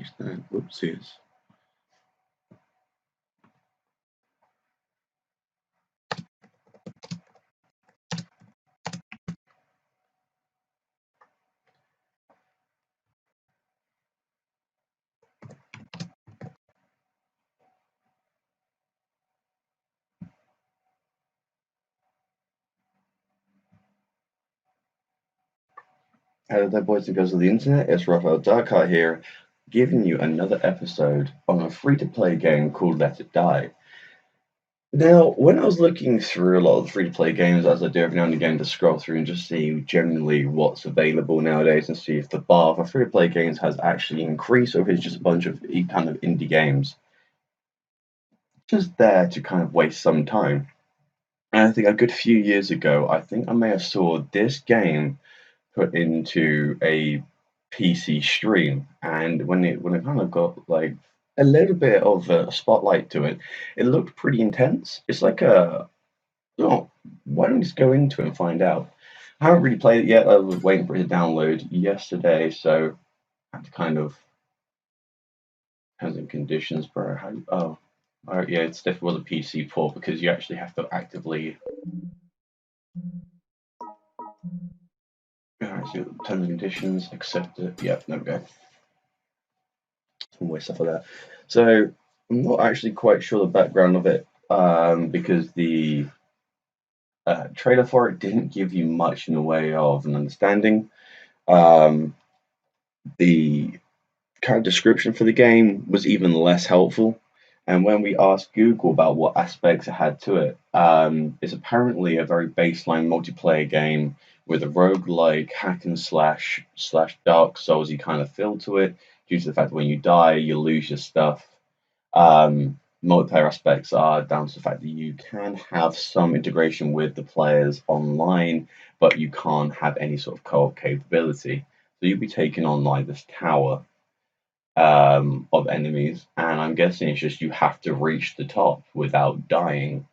change that. Whoopsies. Hello there, boys and girls of the internet. It's Raphael Darkheart here, giving you another episode on a free-to-play game called Let It Die. Now, when I was looking through a lot of the free-to-play games, as I do every now and again, to scroll through and just see generally what's available nowadays and see if the bar for free-to-play games has actually increased or if it's just a bunch of kind of indie games just there to kind of waste some time. And I think a good few years ago, I think I may have saw this game put into a PC stream, and when it kind of got like a little bit of a spotlight to it, it looked pretty intense. It's like oh, why don't we just go into it and find out? I haven't really played it yet. I was waiting for it to download yesterday, so I had to kind of terms and conditions, bro. Yeah, it's definitely was a PC port because you actually have to actively. Alright, so terms and conditions, accept it. Yep, there we go. Some more stuff like that. So I'm not actually quite sure the background of it because the trailer for it didn't give you much in the way of an understanding. The kind of description for the game was even less helpful. And when we asked Google about what aspects it had to it, it's apparently a very baseline multiplayer game with a roguelike hack and slash Dark Soulsy kind of feel to it, due to the fact that when you die, you lose your stuff. Multiplayer aspects are down to the fact that you can have some integration with the players online, but you can't have any sort of co-op capability. So you'll be taking on like this tower of enemies, and I'm guessing it's just you have to reach the top without dying.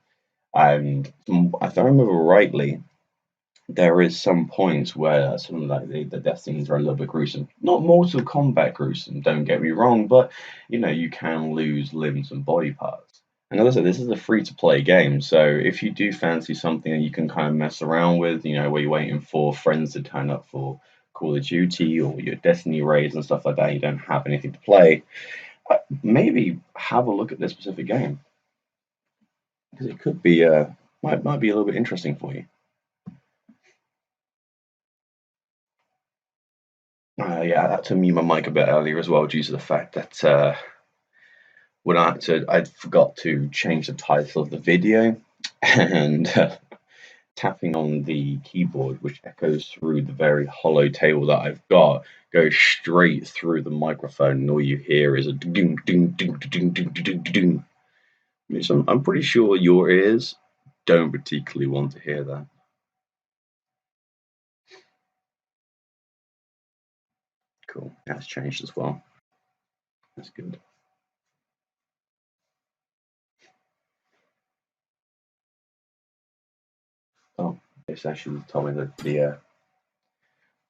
And if I remember rightly, there is some points where some of like the death scenes are a little bit gruesome. Not Mortal Kombat gruesome, don't get me wrong, but you can lose limbs and body parts. And as I said, this is a free to play game, so if you do fancy something that you can kind of mess around with, where you're waiting for friends to turn up for Call of Duty or your Destiny raids and stuff like that, you don't have anything to play, maybe have a look at this specific game because it could be might be a little bit interesting for you. Yeah, I had to mute my mic a bit earlier as well due to the fact that when I forgot to change the title of the video, and tapping on the keyboard, which echoes through the very hollow table that I've got, goes straight through the microphone, and all you hear is a ding ding ding ding ding ding ding. Which I'm pretty sure your ears don't particularly want to hear that. Cool. That's changed as well. That's good. Oh, it's actually told me that the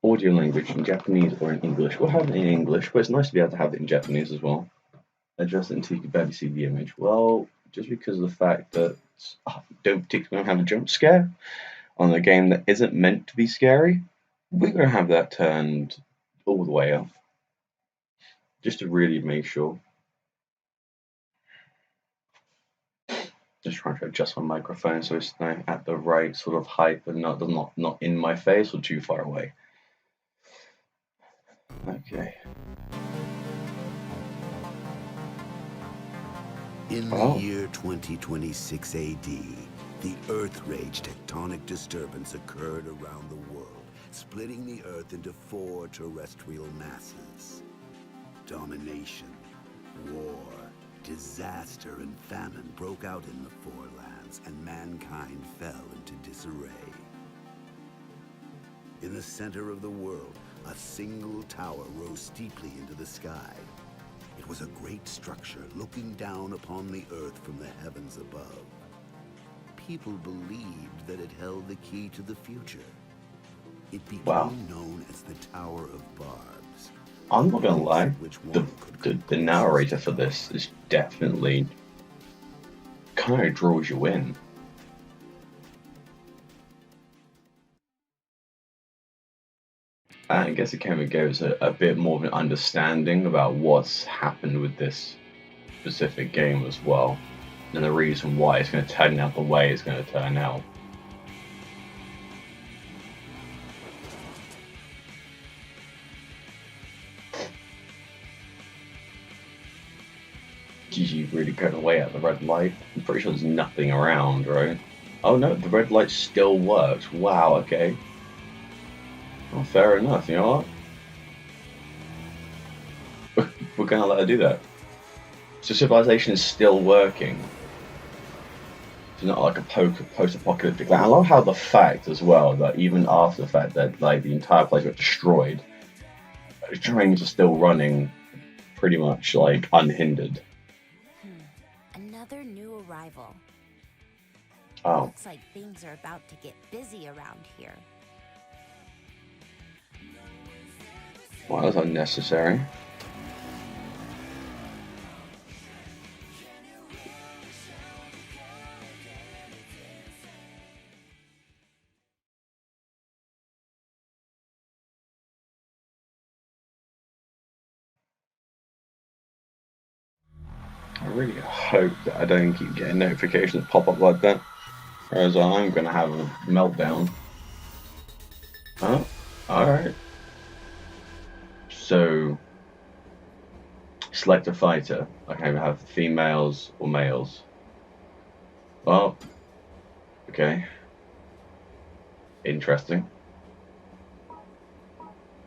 audio language in Japanese or in English. We'll have it in English, but it's nice to be able to have it in Japanese as well. Adjust it until you can barely see the image. Well, just because of the fact that I don't particularly have a jump scare on a game that isn't meant to be scary, we're going to have that turned all the way off. Just to really make sure. Just trying to adjust my microphone so it's at the right sort of height, but not in my face or too far away. Okay. In the year 2026 AD, the Earth Rage tectonic disturbance occurred around the world, splitting the Earth into 4 terrestrial masses. Domination, war, disaster, and famine broke out in the Four Lands, and mankind fell into disarray. In the center of the world, a single tower rose steeply into the sky. It was a great structure looking down upon the Earth from the heavens above. People believed that it held the key to the future. It became known as the Tower of Barbs, I'm not gonna lie, Which the one could the compose narrator for style? this is definitely kind of draws you in. I guess it kind of gives a bit more of an understanding about what's happened with this specific game as well, and the reason why it's going to turn out the way it's going to turn out. GG really going away at the red light. I'm pretty sure there's nothing around, right? Oh no, the red light still works. Wow, okay. Well, fair enough, you know what? We're gonna let her do that. So civilization is still working. It's not like a post-apocalyptic land. I love how the fact as well that even after the fact that like the entire place got destroyed, trains are still running pretty much like unhindered. Another new arrival. Oh, Looks like things are about to get busy around here. well, that's unnecessary. I really hope that I don't keep getting notifications pop up like that, whereas I'm gonna have a meltdown. Oh, alright. So, select a fighter. Okay, we have females or males. Well, okay. Interesting.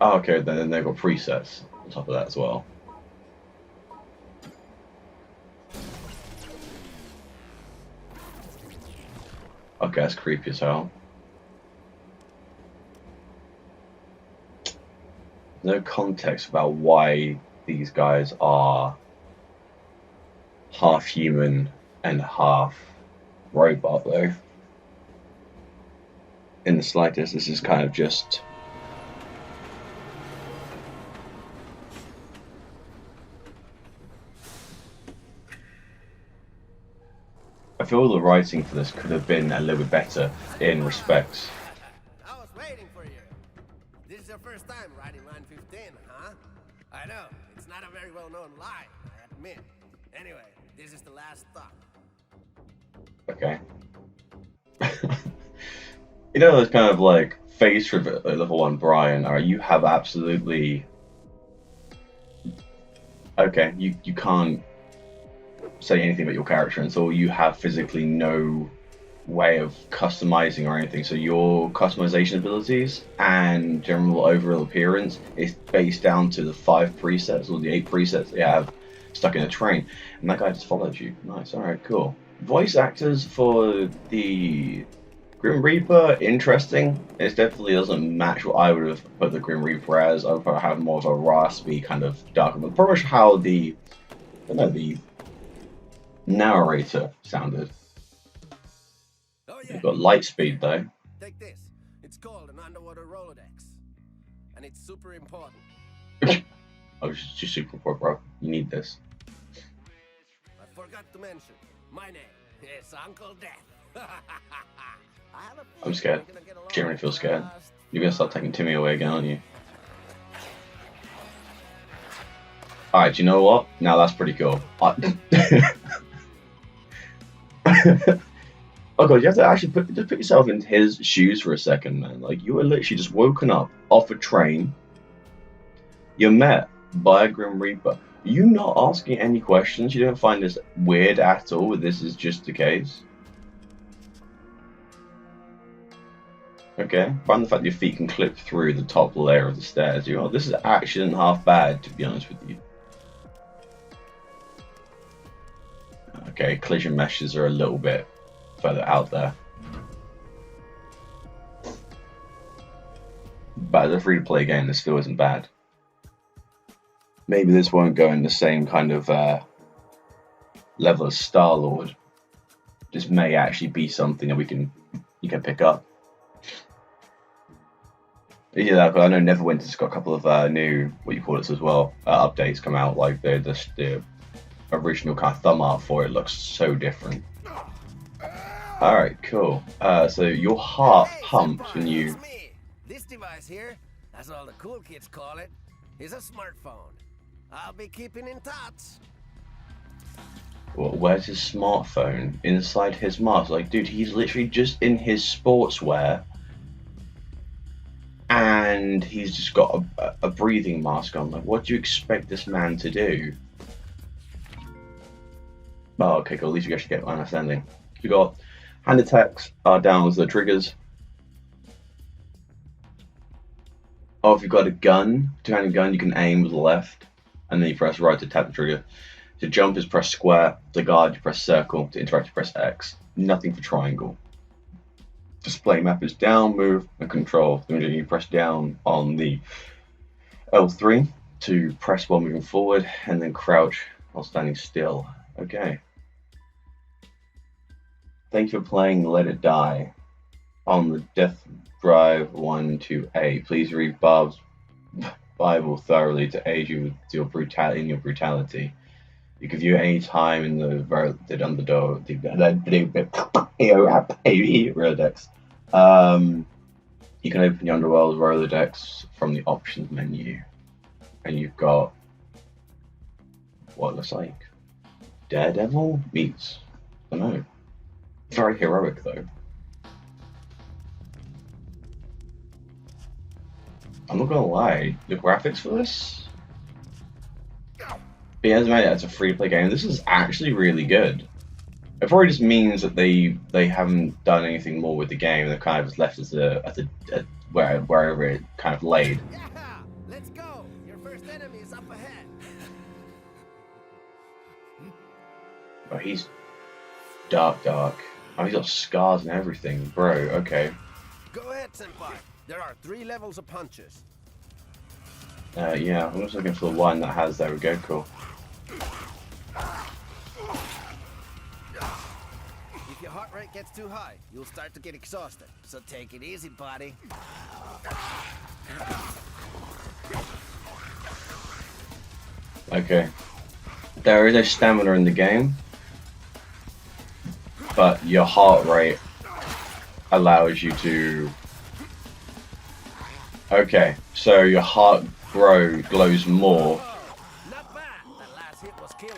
Oh, okay, then they've got presets on top of that as well. Okay, that's creepy as hell. No context about why these guys are half human and half robot, though. In the slightest, this is kind of just. I feel the writing for this could have been a little bit better in respects. I was waiting for you. This is your first time riding Line 15, huh? I know, it's not a very well-known line, I admit. Anyway, this is the last stop. Okay. You know, those kind of like face reveal level 1 Brian, or you have absolutely. Okay, you can't say anything about your character until you have physically no way of customizing or anything. So your customization abilities and general overall appearance is based down to the 5 presets or the 8 presets you have stuck in a train. And that guy just followed you. Nice, alright, cool. Voice actors for the Grim Reaper, interesting. It definitely doesn't match what I would have put the Grim Reaper as. I would probably have more of a raspy kind of darker, but pretty much how the narrator sounded. Oh yeah. You've got light speed though. Take this. It's called an underwater Rolodex. And it's super important. Oh, it's just super poor, bro. You need this. I forgot to mention, my name is Uncle Death. I'm scared. Genuinely feel scared. You're gonna start taking Timmy away again, aren't you? Alright, do you know what? Now that's pretty cool. Oh god, you have to actually put yourself in his shoes for a second, man. Like, you were literally just woken up off a train. You're met by a Grim Reaper. You not asking any questions? You don't find this weird at all? This is just the case. Okay, find the fact your feet can clip through the top layer of the stairs. You know, this is actually not half bad, to be honest with you. Okay, collision meshes are a little bit further out there. But as a free-to-play game, this still isn't bad. Maybe this won't go in the same kind of level as Star-Lord. This may actually be something that you can pick up. Yeah, but I know Neverwinter's got a couple of new, what you call it as well, updates come out. Like the original kind of thumb art for it looks so different. All right, cool. So your heart Hey, pumps Senpai, when you. it's me. This device here, that's all the cool kids call it, is a smartphone. I'll be keeping in touch. Well, where's his smartphone? Inside his mask. Like, dude, he's literally just in his sportswear, and he's just got a breathing mask on. Like, what do you expect this man to do? Oh, okay, cool. At least we actually get my understanding. We got hand attacks are down as the triggers. Oh, if you've got a gun, two-handed gun, you can aim with the left, and then you press right to tap the trigger. To jump is press square. To guard, you press circle. To interact, you press X. Nothing for triangle. Display map is down, move, and control. Then you press down on the L3 to press while moving forward, and then crouch while standing still. Okay. Thank you for playing Let It Die on the Death Drive 128. Please read Bob's Bible thoroughly to aid you with your brutality. You can view it any time in the Underdog Rolodex. You can open the Underworld Rolodex from the options menu, and you've got what looks like Daredevil meets, I don't know, very heroic though. I'm not gonna lie, the graphics for this, it hasn't made it as a free-to-play game. This is actually really good. It probably just means that they haven't done anything more with the game. They've kind of just left it as wherever it kind of laid. Yeah, let's go. Your first enemy is up ahead. Oh, he's dark. Oh, he's got scars and everything, bro. Okay. Go ahead, Senpai. There are 3 levels of punches. Yeah, I'm just looking for the one that has. There we go. Cool. If your heart rate gets too high, you'll start to get exhausted. So take it easy, buddy. Okay. There is no stamina in the game, but your heart rate allows you to. Okay, so your heart glows more. Not bad. That last hit was killer.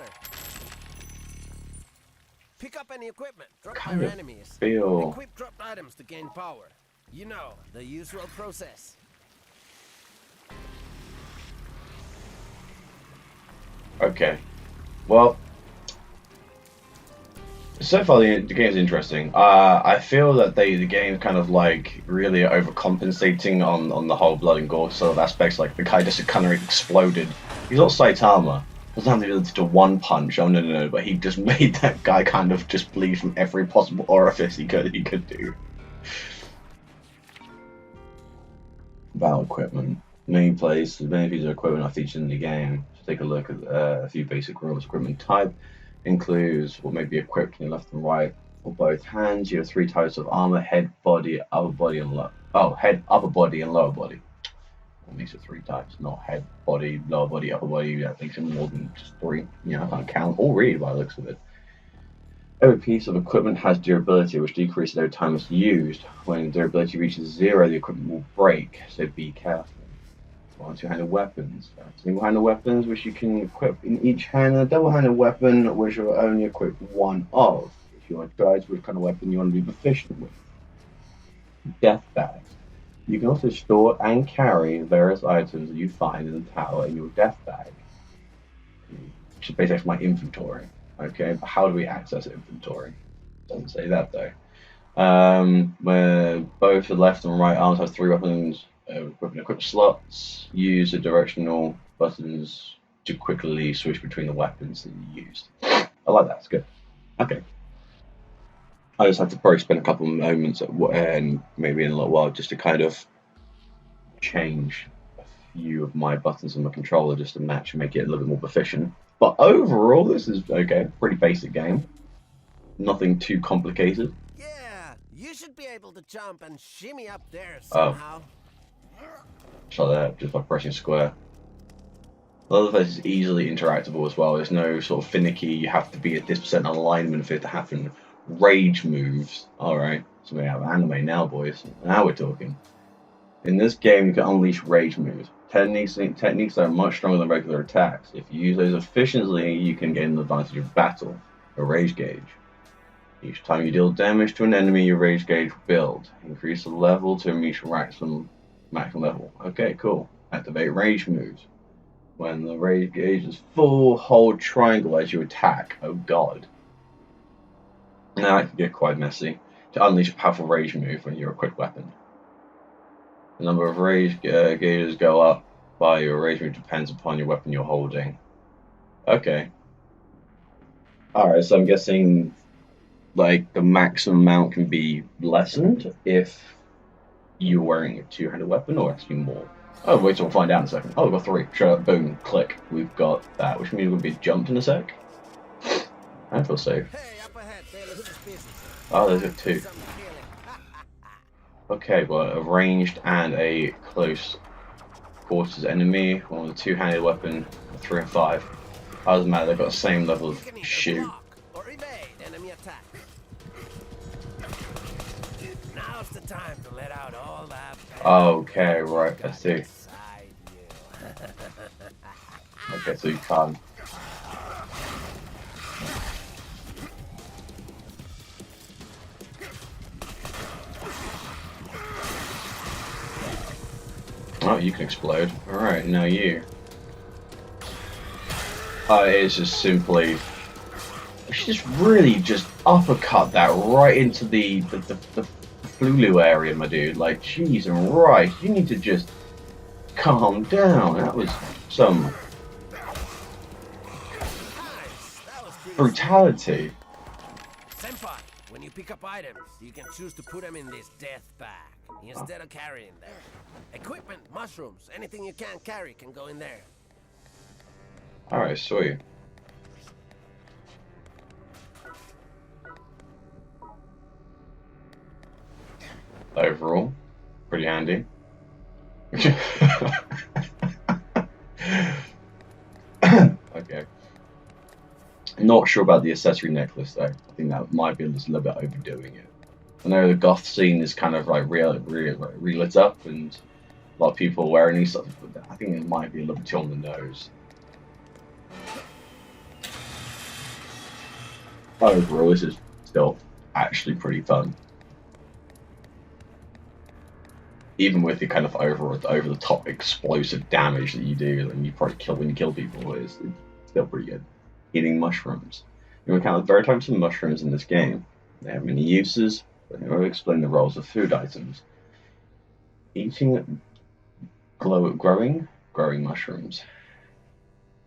Pick up any equipment dropped by Kind your of enemies. feel. Equip dropped items to gain power. You know, the usual process. Okay. Well, so far the game's interesting. I feel that the game's kind of like really overcompensating on the whole blood and gore sort of aspects. Like the guy just kind of exploded. He's not Saitama. Doesn't have the ability to one punch. Oh no! But he just made that guy kind of just bleed from every possible orifice he could do. Battle equipment. Many pieces of equipment are featured in the game. So take a look at a few basic rules. Equipment type includes what may be equipped in the left and right or both hands. You have 3 types of armor: head, body, upper body, and head, upper body, and lower body. That makes it 3 types, not head, body, lower body, upper body. That makes it more than just 3. You know, I can't count all really by the looks of it. Every piece of equipment has durability, which decreases over time it's used. When durability reaches 0, the equipment will break, so be careful. 1 2-handed weapons. Single-handed weapons, which you can equip in each hand, and a double-handed weapon, which you will only equip 1 of. If you want to try which kind of weapon you want to be proficient with. Death bags. You can also store and carry various items that you find in the tower in your death bag. Which is basically my inventory. Okay, but how do we access inventory? Doesn't say that though. Where both the left and right arms have 3 weapons equipped slots. Use the directional buttons to quickly switch between the weapons that you used. I like that. It's good. Okay. I just have to probably spend a couple of moments and maybe in a little while just to kind of change a few of my buttons on the controller just to match and make it a little bit more proficient. But overall, this is okay. Pretty basic game. Nothing too complicated. Yeah, you should be able to jump and shimmy up there somehow. Just like that, just by pressing square. A lot of this is easily interactable as well. There's no sort of finicky, you have to be at this percent alignment for it to happen. Rage moves. Alright, so we have anime now, boys. Now we're talking. In this game, you can unleash rage moves. Techniques that are much stronger than regular attacks. If you use those efficiently, you can gain an advantage of battle, a rage gauge. Each time you deal damage to an enemy, your rage gauge will build. Increase the level to reach maximum level. Okay, cool. Activate rage moves. When the rage gauge is full, hold triangle as you attack. Oh god. Now that can get quite messy. To unleash a powerful rage move when you're a quick weapon. The number of rage gauges go up by your rage move depends upon your weapon you're holding. Okay. Alright, so I'm guessing like the maximum amount can be lessened if you're wearing a two-handed weapon, or actually more. Oh, wait till we'll find out in a second. Oh, we've got 3. Sure, boom, click. We've got that, which means we'll be jumped in a sec. I feel safe. Hey, up ahead, they look suspicious. Oh, there's a 2. Something killing. Okay, well, a ranged and a close quarters enemy. One with a two-handed weapon, 3 and 5. Doesn't matter, they've got the same level You of can either shoot. block or evade enemy attack. Now's the time to let out all that Okay, right, I see. inside you. Okay, so you can't. Oh, you can explode. Alright, now you. It's just simply... She just really just uppercut that right into the Flulu area, my dude. Like, jeez and right, you need to just calm down. That was some Nice. That was pretty brutality. Senpai, when you pick up items, you can choose to put them in this death bag instead of carrying them. Equipment, mushrooms, anything you can't carry can go in there. Alright, sweet. Overall, pretty handy. Okay. Not sure about the accessory necklace though. I think that might be just a little bit overdoing it. I know the goth scene is kind of like re-lit up, and a lot of people are wearing these stuff, but I think it might be a little bit too on the nose. Overall, this is still actually pretty fun. Even with the kind of over the top explosive damage that you do, and you probably kill when you kill people, it's still pretty good. Eating mushrooms. You encounter various types of mushrooms in this game. They have many uses, but they will explain the roles of food items. Eating growing mushrooms.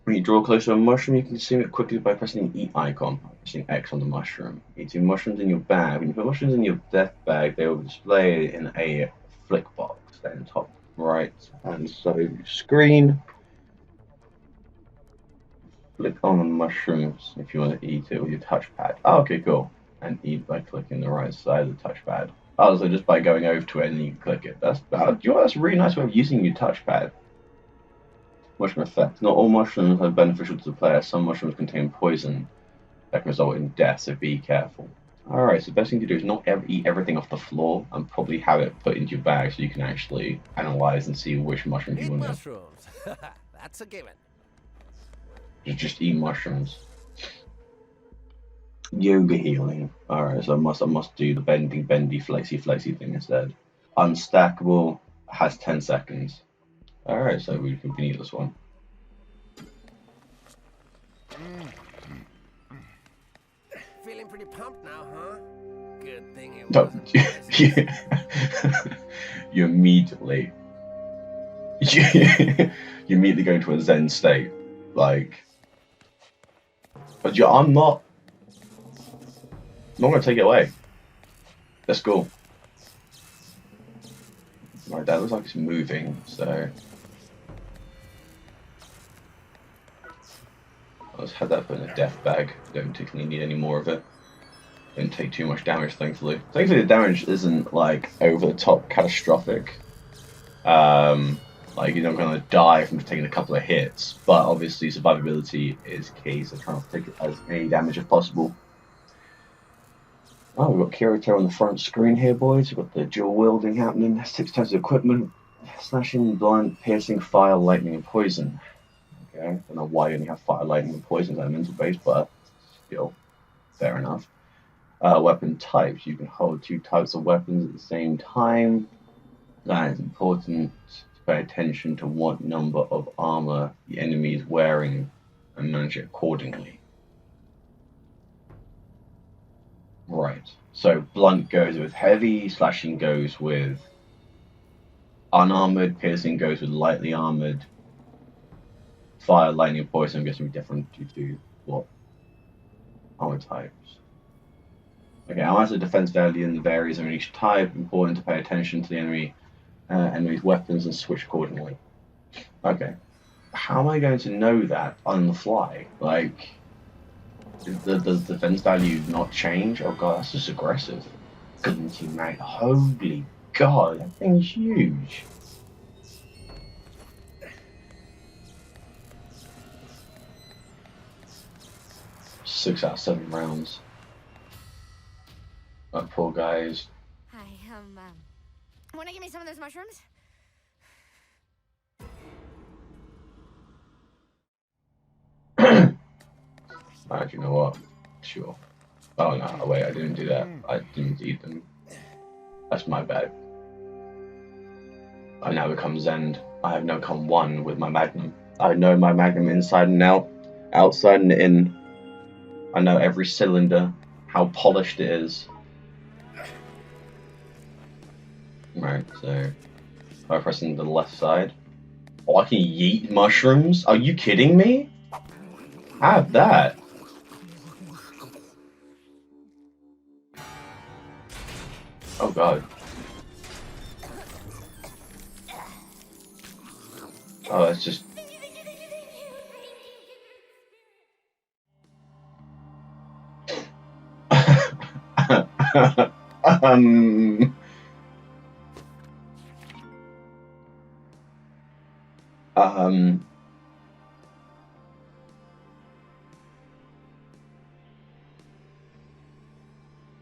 When you draw close to a mushroom, you can consume it quickly by pressing the eat icon, pressing X on the mushroom. Eating mushrooms in your bag. When you put mushrooms in your death bag, they will display in a flick box, then top right and so screen. Flick on the mushrooms if you want to eat it with your touchpad. Oh, okay, cool. And eat by clicking the right side of the touchpad. Oh, so just by going over to it and you can click it. That's a really nice way of using your touchpad. Mushroom effect. Not all mushrooms are beneficial to the player. Some mushrooms contain poison that can result in death, so be careful. Alright, so the best thing to do is not eat everything off the floor, and probably have it put into your bag so you can actually analyze and see which mushrooms you Eat want to. mushrooms. That's a given. Just eat mushrooms. Yoga healing. Alright, so I must do the bendy, flexy thing instead. Unstackable has 10 seconds. Alright, so we can beat this one. Feeling pretty pumped now, huh? Good thing it No, wasn't. you immediately you immediately go into a zen state. Like, but I'm not gonna take it away. Let's go. Right, that looks like it's moving, so let's have that put in a death bag. Don't particularly need any more of it. Don't take too much damage, thankfully. Thankfully, the damage isn't like over the top catastrophic. Like, you're not going to die from taking a couple of hits, but obviously survivability is key, so trying to take as many damage as possible. Oh, we've got Kirito on the front screen here, boys. We've got the dual wielding happening, 6 types of equipment, slashing, blunt, piercing, fire, lightning, and poison. Okay, I don't know why you only have fire, lightning, and poison as mental base, but still, fair enough. Weapon types. You can hold 2 types of weapons at the same time. That is important to pay attention to what number of armor the enemy is wearing and manage it accordingly. Right, so blunt goes with heavy, slashing goes with unarmored, piercing goes with lightly armored, fire, lightning, poison, I'm guessing different due to what armor types. Okay, as the defense value varies on each type, important to pay attention to the enemy's weapons and switch accordingly. Okay, how am I going to know that on the fly? Like, does the defense value not change? Oh god, that's just aggressive. Glinting Mag, holy god, that thing's huge. Six out of 7 rounds. That poor guys. Hi, wanna give me some of those mushrooms? You know what? Sure. Oh no, wait, I didn't do that. I didn't eat them. That's my bad. I now become Zend. I have now become one with my Magnum. I know my Magnum inside and out, outside and in. I know every cylinder, how polished it is. Right, so by pressing the left side. Oh, I can yeet mushrooms? Are you kidding me? Have that. Oh god. Oh, it's just...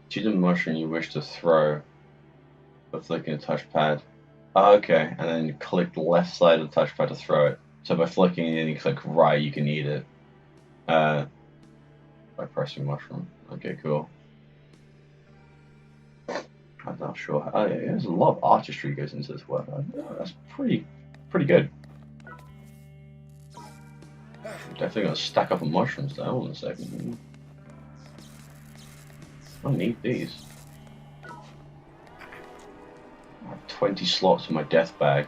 Choose a mushroom you wish to throw by flicking a touchpad. Oh, okay, and then you click the left side of the touchpad to throw it. So by flicking it and you click right, you can eat it. By pressing mushroom. Okay, cool. I'm not sure. Oh, yeah, there's a lot of artistry goes into this work. That's pretty good. I'm definitely gonna stack up on mushrooms though. Hold on a second. I need these. I have 20 slots in my death bag.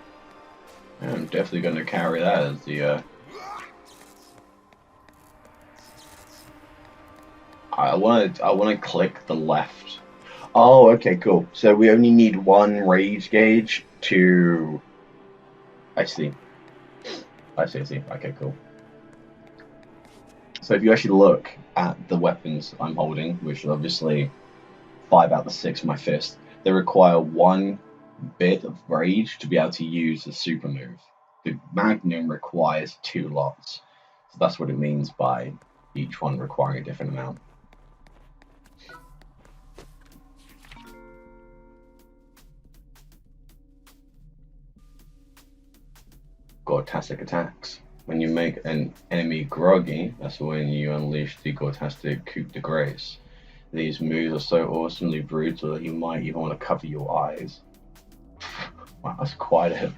I'm definitely going to carry that as the. I want to click the left. Oh, okay, cool. So we only need 1 rage gauge to. I see. Okay, cool. So if you actually look at the weapons I'm holding, which is obviously 5 out of the 6 of my fist, they require 1 bit of rage to be able to use the super move. The Magnum requires 2 lots. So that's what it means by each one requiring a different amount. Gortastic attacks. When you make an enemy groggy, that's when you unleash the Gortastic Coup de Grace. These moves are so awesomely brutal that you might even want to cover your eyes. Wow, that's quite a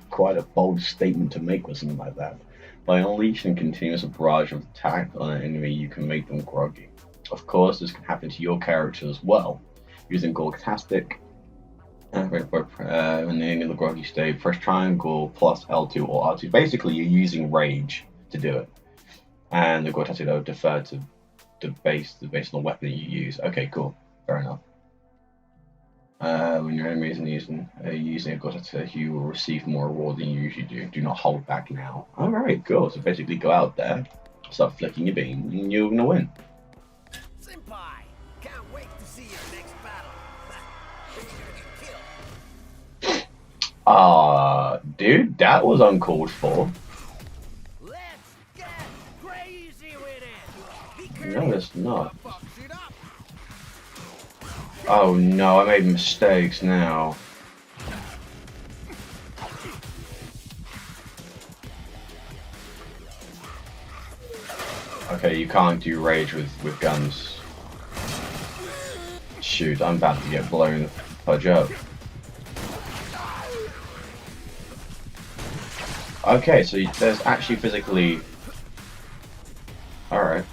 bold statement to make with something like that. By unleashing continuous barrage of attack on an enemy, you can make them groggy. Of course, this can happen to your character as well. Using Gortastic, when in the groggy state, press triangle plus L2 or R2. Basically, you're using rage to do it, and the Gortastic will defer to based on the weapon that you use. Okay, cool, fair enough. When your enemy isn't using a Gortastic, you will receive more reward than you usually do. Do not hold back now. All right, cool. So basically, go out there, start flicking your beam, and you're gonna win. Senpai, can't wait to see your next battle. You're gonna get killed. Dude, that was uncalled for. Let's get crazy with it. No, it's not. Oh no, I made mistakes now. Okay, you can't do rage with guns. Shoot, I'm about to get blown the fudge up. Okay, so there's actually physically... Alright.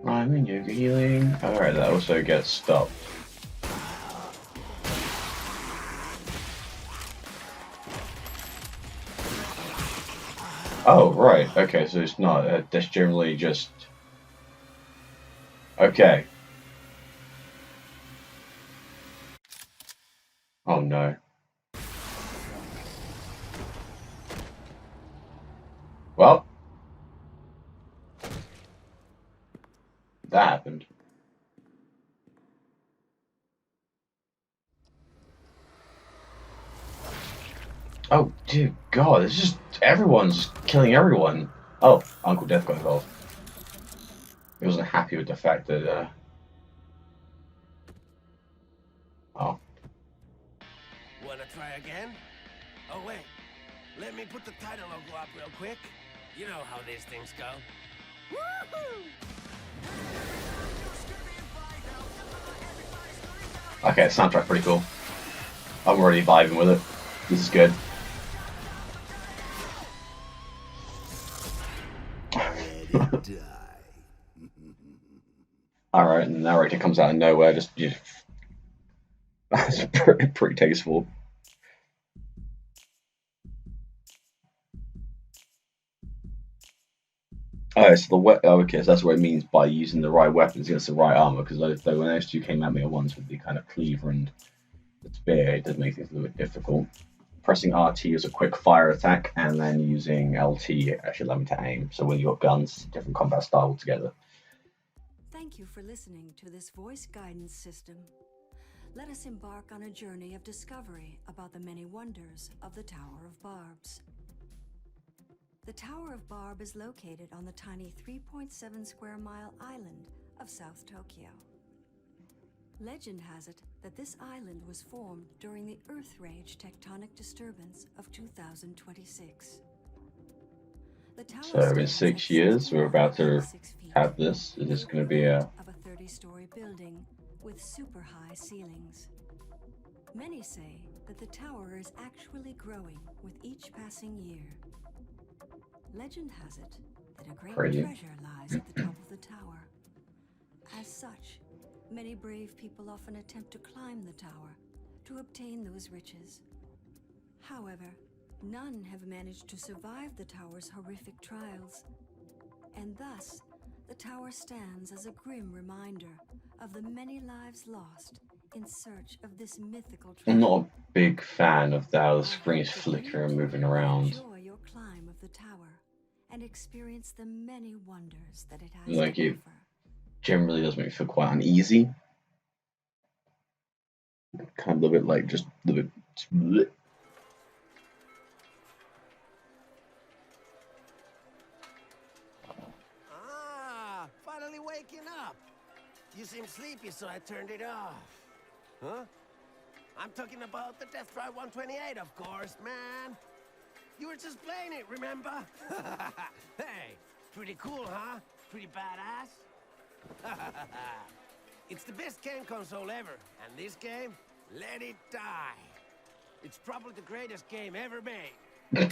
I'm in yoga healing. Alright, that also gets stopped. Oh, right. Okay, so it's not. That's generally just... Okay. Oh, no. Well. That happened. Oh, dear God. It's just... Everyone's killing everyone. Oh, Uncle Death got involved. He wasn't happy with the fact that, Oh. Wanna try again? Oh, wait. Let me put the title logo up real quick. You know how these things go. Okay, soundtrack pretty cool. I'm already vibing with it. This is good. Alright, and the narrator comes out of nowhere, just that's pretty tasteful. Oh, so okay, so that's what it means by using the right weapons against the right armor, because when those two came at me at once with the kind of cleaver and the spear, it does make things a little bit difficult. Pressing RT is a quick fire attack, and then using LT actually allowed me to aim. So when you've got guns, different combat style altogether. Thank you for listening to this voice guidance system. Let us embark on a journey of discovery about the many wonders of the Tower of Barbs. The Tower of Barb is located on the tiny 3.7 square mile island of South Tokyo. Legend has it that this island was formed during the Earth Rage tectonic disturbance of 2026. The tower So in 6 years, we're about to have this. It is going to be a 30-story building with super high ceilings. Many say that the tower is actually growing with each passing year. Legend has it that a great Crazy. treasure lies at the top of the tower. As such, many brave people often attempt to climb the tower to obtain those riches. However, none have managed to survive the tower's horrific trials, and thus the tower stands as a grim reminder of the many lives lost in search of this mythical treasure. I'm not a big fan of how the screen is flickering and moving around. Enjoy your climb of the tower and experience the many wonders that it has Like to it offer. generally does make me feel quite uneasy. Kind of a little bit like just a little bit. Ah, finally waking up. You seem sleepy, so I turned it off. Huh? I'm talking about the Death Drive 128, of course, man. You were just playing it, remember? Hey, pretty cool, huh? Pretty badass? It's the best game console ever, and this game, let it die. It's probably the greatest game ever made. Yeah.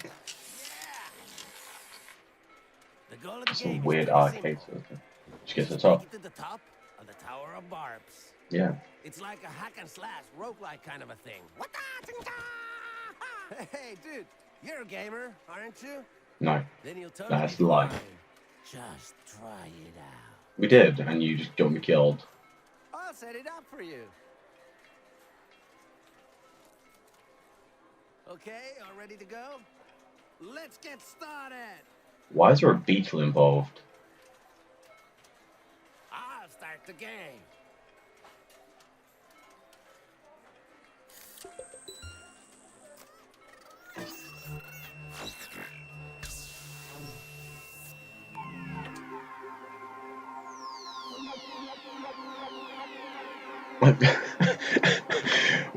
The goal of the Some game weird is pretty arcade simple. system. Just get to the top. Make it to the top of the Tower of Barbs. Yeah. It's like a hack and slash roguelike kind of a thing. What the? Hey, dude, you're a gamer, aren't you? No. Then you'll totally That's be the lie. fine. Just try it out. We did, and you just got me killed. I'll set it up for you. Okay, all ready to go? Let's get started. Why is there a beetle involved? I'll start the game.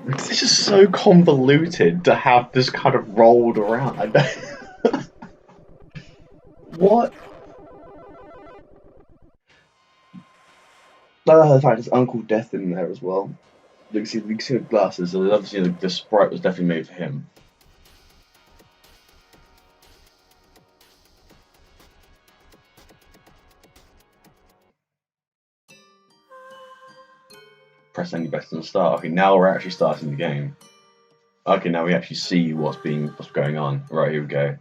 It's just so convoluted to have this kind of rolled around. I don't... What? The fact there's Uncle Death in there as well. You can see the glasses, so obviously the sprite was definitely made for him. Press any button to start. Okay, now we're actually starting the game. Okay, now we actually see what's going on. Right, here we go.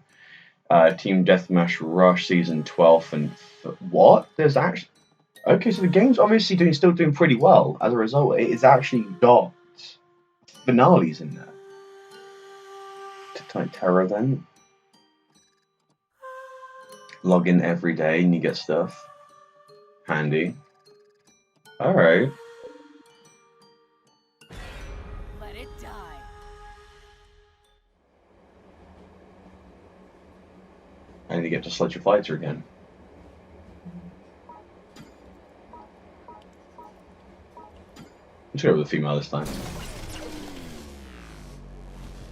Team Deathmatch Rush Season 12 and... What? There's actually... Okay, so the game's obviously still doing pretty well. As a result, it's actually got finales in there. Type Terror event. Log in every day and you get stuff. Handy. Alright. Let it die. I need to get to Sledge Your Fighter again. Let's go with the female this time.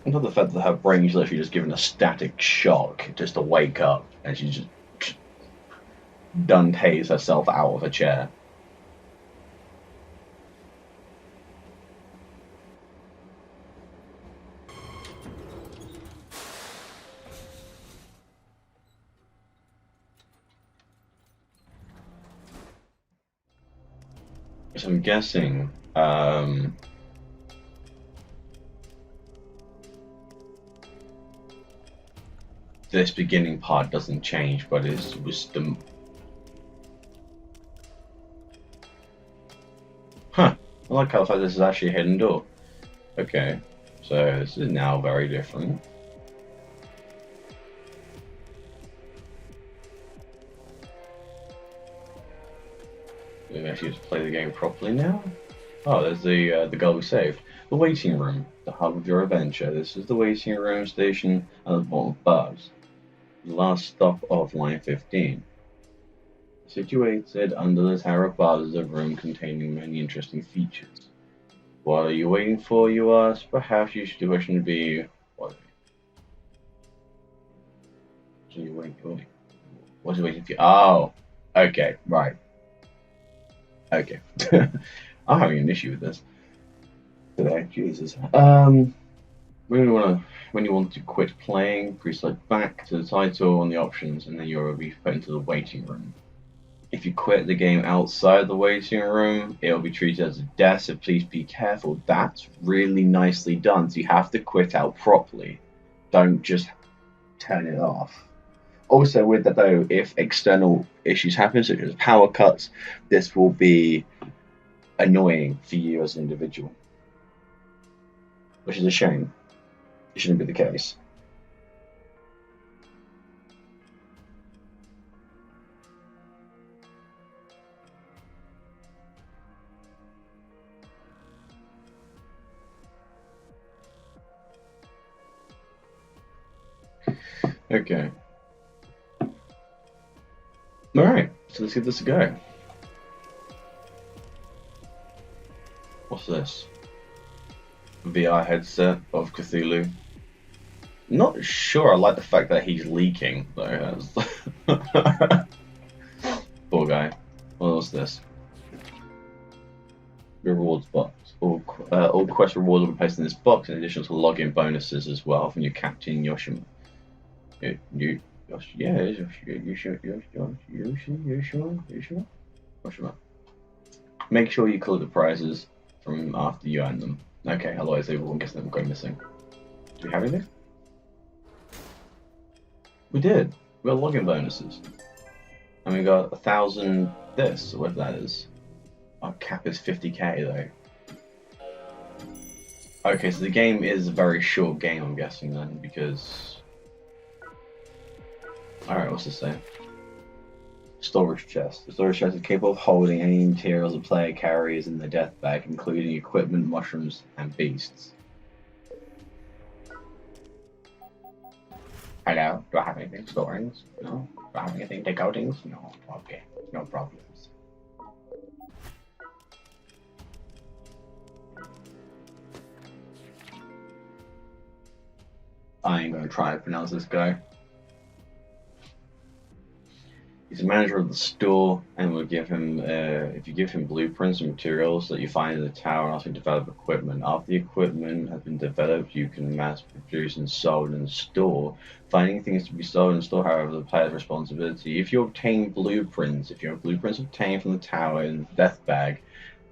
I love the fact that her brain's literally just given a static shock just to wake up and she just Dantes herself out of a chair. So I'm guessing this beginning part doesn't change, but it was the... Huh, I like how the fact this is actually a hidden door. Okay, so this is now very different. We actually have to play the game properly now. Oh, there's the goal we saved. The waiting room, the hub of your adventure. This is the waiting room station at the bottom of Barbs. The last stop of line 15. Situated under the Tower of Barbs is a room containing many interesting features. What are you waiting for, you ask? Perhaps you should question to be... What? So you wait. What's you waiting for? Oh! Okay, right. Okay. I'm having an issue with this today. Jesus. When you want to quit playing, pre-select back to the title on the options, and then you'll be put into the waiting room. If you quit the game outside the waiting room, it will be treated as a death, so please be careful. That's really nicely done. So you have to quit out properly. Don't just turn it off. Also, with that though, if external issues happen, such as power cuts, this will be annoying for you as an individual. Which is a shame. It shouldn't be the case. Okay. Alright, so let's give this a go. What's this? VR headset of Cthulhu. Not sure I like the fact that he's leaking, though. Poor guy. What was this? Rewards box. All quest rewards will be placed in this box, in addition to login bonuses as well from your Captain Yoshima. Yoshima. Make sure you collect the prizes from after you earn them. Okay, otherwise they will guess them go missing. Do we have anything? We did. We got login bonuses. And we got 1,000 this, whatever that is. Our cap is 50k though. Okay, so the game is a very short game, I'm guessing then, because... Alright, what's this say? Storage chest. The storage chest is capable of holding any materials the player carries in the death bag, including equipment, mushrooms, and beasts. Hello, do I have anything storings? No? Do I have anything takeoutings? No. Okay, no problems. I ain't gonna try and pronounce this guy. He's the manager of the store, and we'll give him, if you give him blueprints and materials that you find in the tower, and ask him to develop equipment. After the equipment has been developed, you can mass produce and sold in the store. Finding things to be sold in the store, however, the player's responsibility. If you obtain blueprints, if you have blueprints obtained from the tower in the death bag,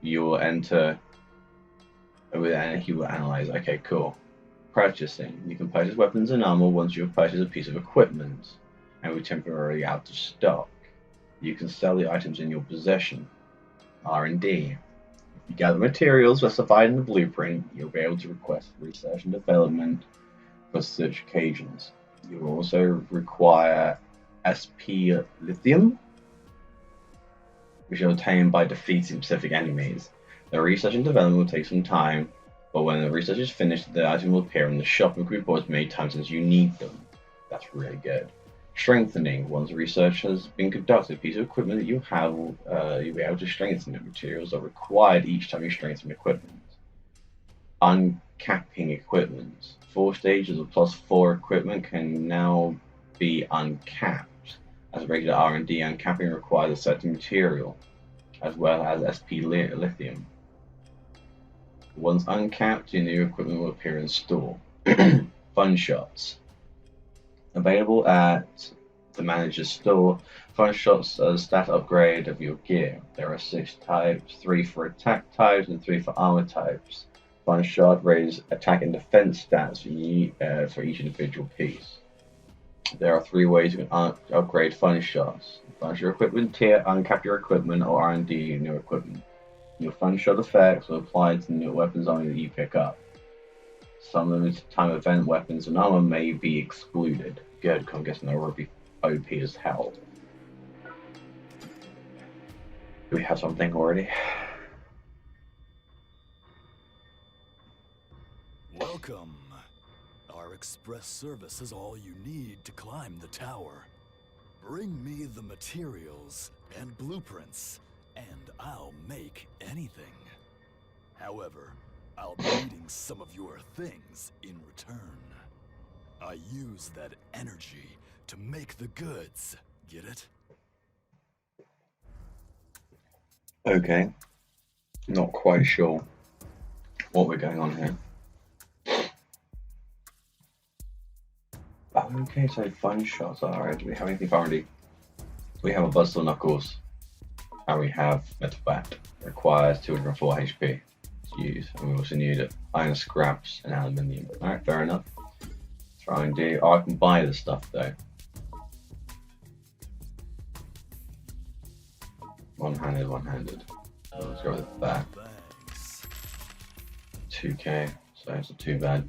you will enter, and he will analyze. Okay, cool. Purchasing. You can purchase weapons and armor once you have purchased a piece of equipment, and we're temporarily out of stock. You can sell the items in your possession. R&D. If you gather materials specified in the blueprint, you'll be able to request research and development for such occasions. You will also require SP lithium, which is obtained by defeating specific enemies. The research and development will take some time, but when the research is finished, the item will appear in the shop and reports many times as you need them. That's really good. Strengthening. Once research has been conducted, a piece of equipment that you have, you'll be able to strengthen it. Materials are required each time you strengthen equipment. Uncapping equipment. 4 stages of +4 equipment can now be uncapped. As regular R&D, uncapping requires a certain material, as well as SP lithium. Once uncapped, your new equipment will appear in store. Fun shots. Available at the manager's store, fun shots are the stat upgrade of your gear. There are 6 types, 3 for attack types and 3 for armor types. Fun shot raises attack and defense stats for each individual piece. There are 3 ways you can upgrade fun shots. Advance your equipment tier, uncap your equipment, or R&D new equipment. Your fun shot effects will apply to the new weapons only that you pick up. Some limited time event weapons and armor may be excluded. Good, because I'm guessing they're already OP as hell. Do we have something already? Welcome. Our express service is all you need to climb the tower. Bring me the materials and blueprints, and I'll make anything. However, I'll be needing some of your things in return. I use that energy to make the goods. Get it? Okay. Not quite sure what we're going on here. Okay, so fun shots. Alright, do we have anything for R&D? We have a Buzzsaw Knuckles. And we have Metal Bat. Requires 204 HP. Use, and we also need iron scraps and aluminium. Alright, fair enough. Try and do. Oh, I can buy the stuff though. One-handed, one-handed. Let's go with that. 2k, so it's not too bad.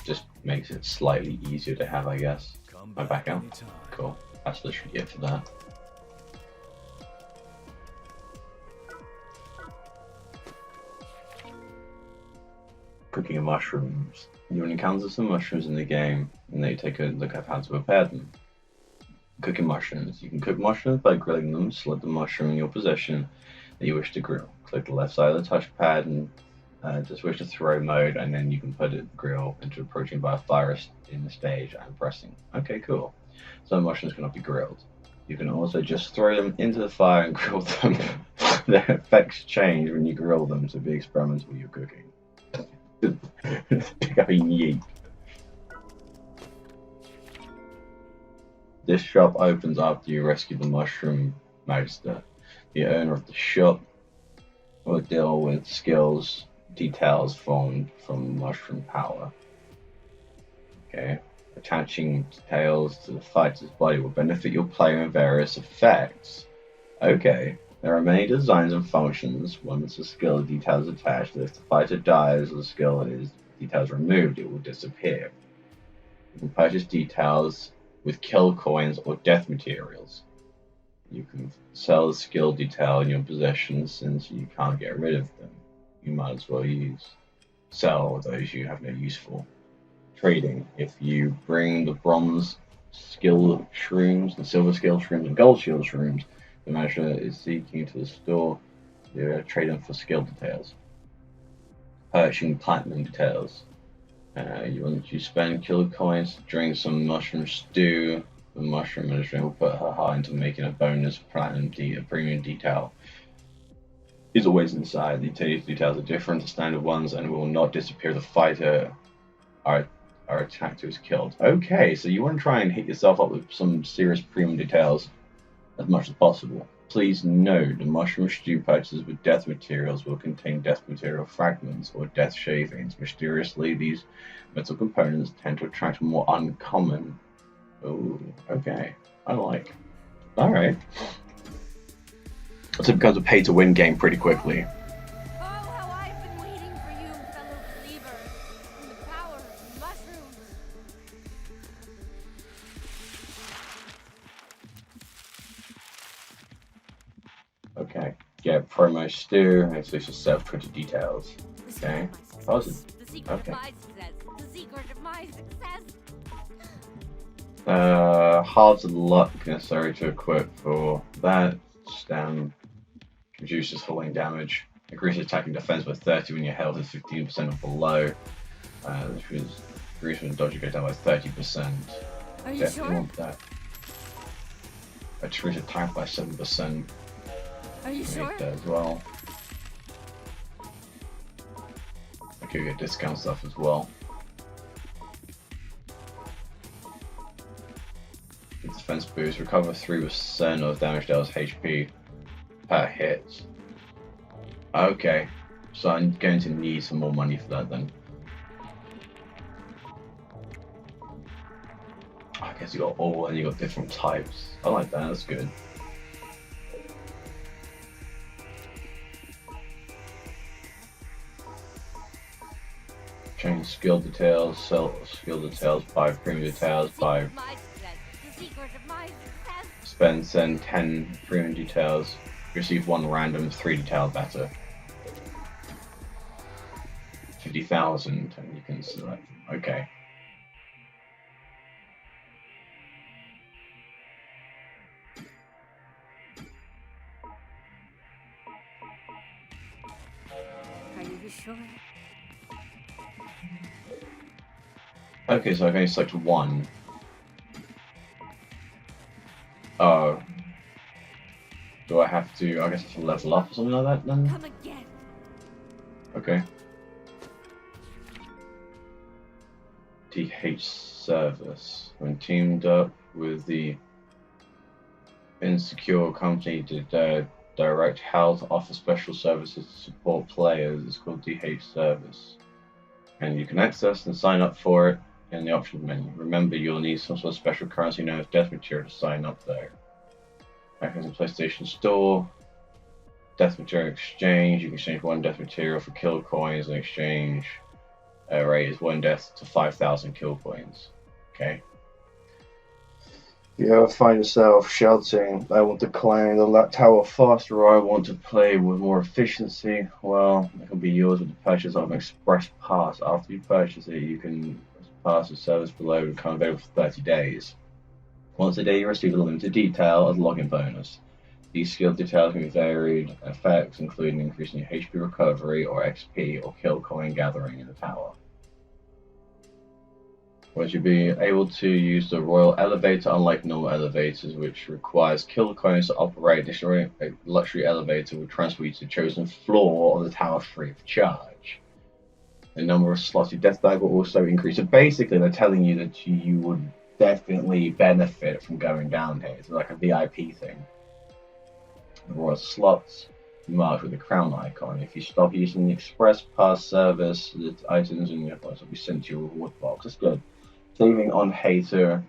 Just makes it slightly easier to have, I guess. My back out. Cool. That's literally it for that. Cooking mushrooms. You will encounter some mushrooms in the game, and then you take a look at how to prepare them. Cooking mushrooms. You can cook mushrooms by grilling them. Select the mushroom in your possession that you wish to grill. Click the left side of the touchpad and just switch to throw mode, and then you can put it grill into approaching by a fire in the stage and pressing. Okay, cool. So mushrooms cannot be grilled. You can also just throw them into the fire and grill them. Their effects change when you grill them to be experimental with your cooking. Pick up a yeet. This shop opens after you rescue the mushroom master. The owner of the shop will deal with skills details formed from mushroom power. Okay. Attaching details to the fighter's body will benefit your player in various effects. Okay. There are many designs and functions. Once a skill detail is attached, if the fighter dies or the skill is details removed, it will disappear. You can purchase details with kill coins or death materials. You can sell the skill detail in your possession since you can't get rid of them. You might as well sell those you have no use for. Trading. If you bring the bronze skill shrooms, the silver skill shrooms, and gold skill shrooms, the manager is seeking to the store to trade them for skill details. Purchasing platinum details. You want to spend killer coins to drink some mushroom stew. The mushroom industry will put her heart into making a bonus platinum premium detail. Is always inside. The details are different to standard ones and will not disappear if the fighter are attacked or is killed. Okay, so you want to try and hit yourself up with some serious premium details as much as possible. Please note the mushroom stew purchases with death materials will contain death material fragments or death shavings. Mysteriously, these metal components tend to attract more uncommon. Oh, okay. I like. Alright. So it becomes a pay-to-win game pretty quickly. Oh, how I've been waiting for you, fellow believers, in the power of mushrooms. Okay. Get promo stew, exclusive self-printed details. Okay. The secret Okay. of my success. The secret of my success. Hearts of luck necessary to equip for that. Stem reduces falling damage. Increases attacking defense by 30 when your health is 15% or below. Which is increases when dodging goes down by 30%. Are you Definitely sure? want that. Increase attack by 7%. Are you sure? That as well. Okay, we get discount stuff as well. Defense boost, recover 3% of damage dealt HP per hit. Okay, so I'm going to need some more money for that then. I guess you got all and you got different types. I like that, that's good. Change skill details, sell skill details, buy premium details, buy send 10 premium details, receive 1 random 3 detail better. 50,000 and you can select. Okay. Are you sure? Okay, so I can only select 1. Oh. Do I have to, I guess I have to level up or something like that then? Come again. Okay. DH service. When teamed up with the Insecure company to direct how to offer special services to support players, it's called DH service. And you can access and sign up for it in the options menu. Remember, you'll need some sort of special currency known as death material to sign up there. Access the PlayStation Store. Death material exchange. You can exchange 1 death material for kill coins and exchange rate is 1 death to 5,000 kill coins. Okay. You ever find yourself shouting, I want to climb the tower faster, or I want to play with more efficiency? Well, it can be yours with the purchase of an express pass. After you purchase it, you can pass the service below and become available for 30 days. Once a day, you receive a limited detail as a login bonus. These skill details can be varied effects, including increasing your HP recovery or XP or kill coin gathering in the tower. Once you'll be able to use the Royal Elevator, unlike normal elevators, which requires kill coins to operate. Additionally, a luxury elevator will transport you to the chosen floor of the tower free of charge. The number of slots you death dive will also increase. So basically, they're telling you that you would definitely benefit from going down here. It's like a VIP thing. The Royal slots marked with the crown icon. If you stop using the express pass service, the items in your box will be sent to your reward box. That's good. Saving on hater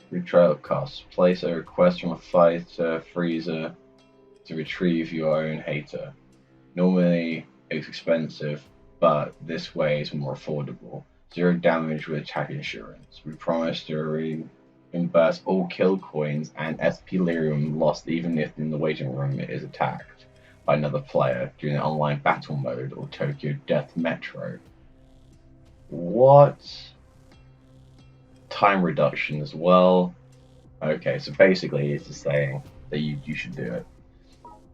retrial costs. Place a request from a fighter freezer to retrieve your own hater. Normally it's expensive, but this way is more affordable. 0 damage with attack insurance. We promise to reimburse all kill coins and SP Lyrium lost even if in the waiting room it is attacked by another player during the online battle mode or Tokyo Death Metro. What? Time reduction as well. Okay, so basically it's just saying that you should do it.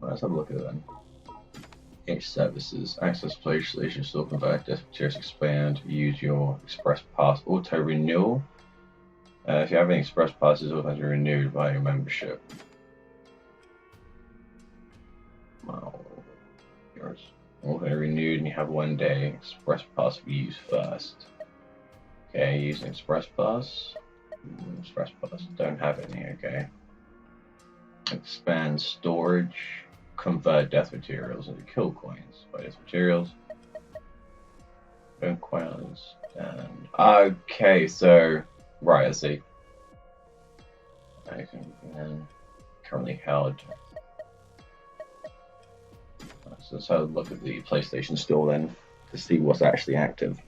Well, let's have a look at it then. Edge services. Access PlayStation Store, convert death materials, expand, use your Express Pass auto renewal. If you have any Express Passes, automatically renewed by your membership. Well, yours auto renewed, and you have 1 day. Express Pass we use first. Okay, using Express Pass. Express Pass, don't have any. Okay. Expand storage. Convert death materials into kill coins. Buy death materials. Don't quite understand. Okay, so right, I see. I can currently held. So let's have a look at the PlayStation Store then to see what's actually active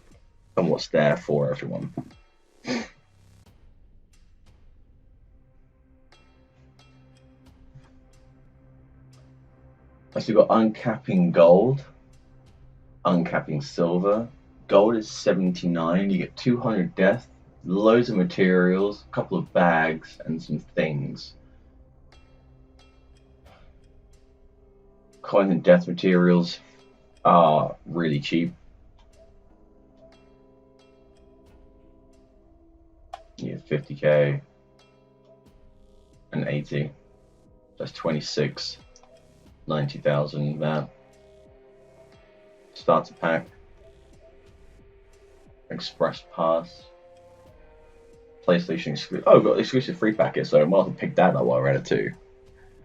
and what's there for everyone. So you've got uncapping gold, uncapping silver. Gold is 79, you get 200 death, loads of materials, a couple of bags, and some things. Coin and death materials are really cheap. You have 50k and 80. That's 26. 90,000 that. Starter pack. Express Pass. PlayStation exclusive. Oh, got exclusive free packet, so I might as well pick that up while we're at it too.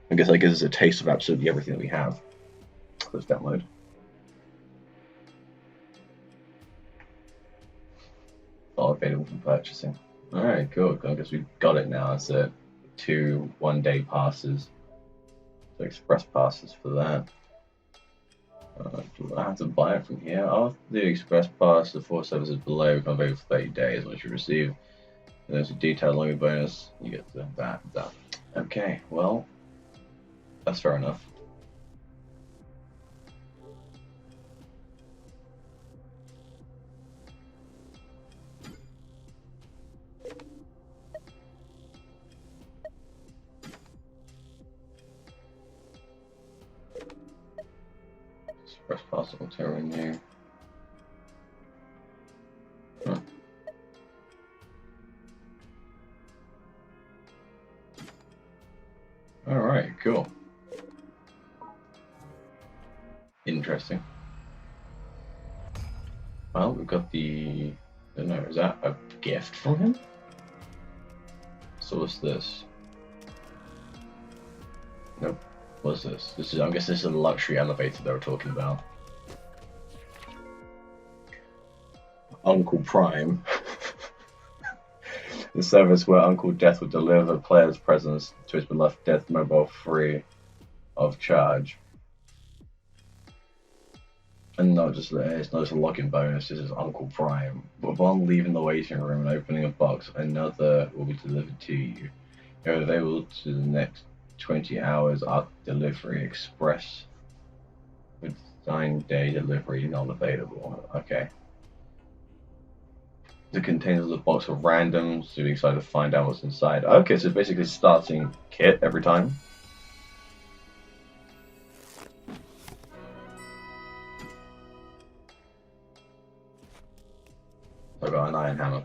I guess that gives us a taste of absolutely everything that we have. Let's download. All available for purchasing. Alright, cool. I guess we've got it now. It's 2 1-day passes. So Express Passes for that. Do I have to buy it from here? After the Express Pass, the 4 services below become available for 30 days once you receive. And there's a detailed login bonus. You get that. Okay, well, that's fair enough. Express Pass auto renew. Alright, cool. Interesting. Well, we've got the... I don't know, is that a gift from him? So what's this? Nope. What's this? This is, I guess this is a luxury elevator they were talking about. Uncle Prime. The service where Uncle Death would deliver players' presents to his beloved Death mobile free of charge. And not just it's not just a login bonus, this is Uncle Prime. Upon leaving the waiting room and opening a box, another will be delivered to you. You're available to the next 20 hours after delivery. Express with 9-day delivery not available. Okay. The contains a box of randoms, so you're excited to find out what's inside. Okay, so basically starting kit every time. I got an iron hammer.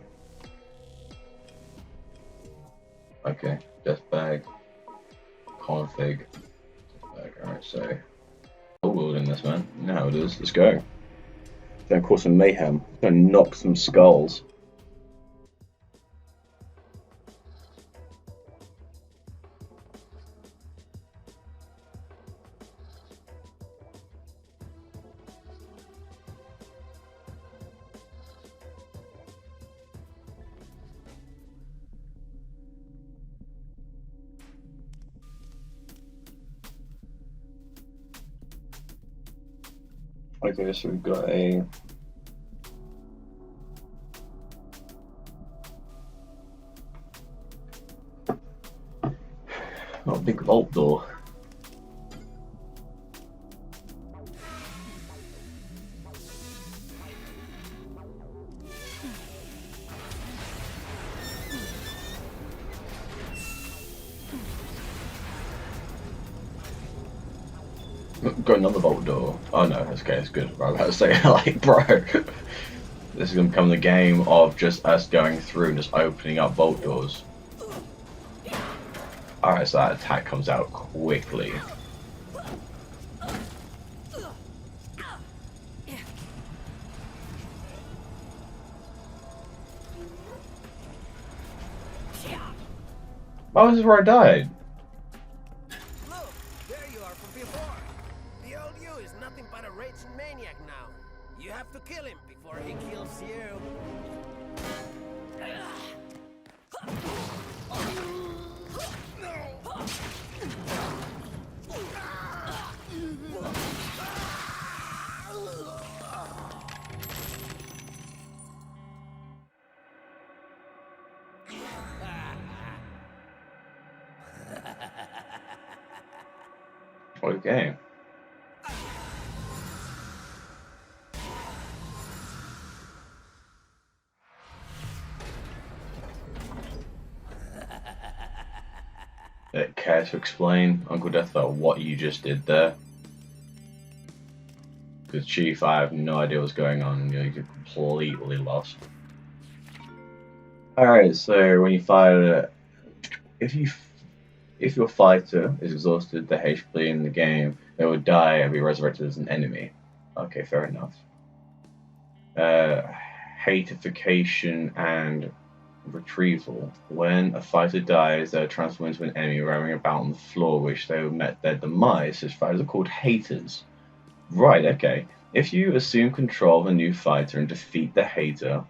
Okay, death bag. Config. Alright, so we'll in this, man. You know how it is. Let's go. Gonna cause some mayhem. Gonna knock some skulls. Okay, so we've got a big vault door. Got another vault door. Oh no, that's okay, it's good. I was about to say, like, bro, this is gonna become the game of just us going through and just opening up vault doors. Alright, so that attack comes out quickly. Oh, this is where I died. Look, there you are from before. The old you is nothing but a raging maniac now. You have to kill him before he kills you. Okay. Care to explain, Uncle Deathfire, what you just did there? Because Chief, I have no idea what's going on. You're completely lost. Alright, so when you fire, if your fighter is exhausted, the HP in the game, they will die and be resurrected as an enemy. Okay, fair enough. Hatification and retrieval. When a fighter dies, they are transformed into an enemy roaming about on the floor, which they have met their demise. Such fighters are called haters. Right, okay. If you assume control of a new fighter and defeat the hater,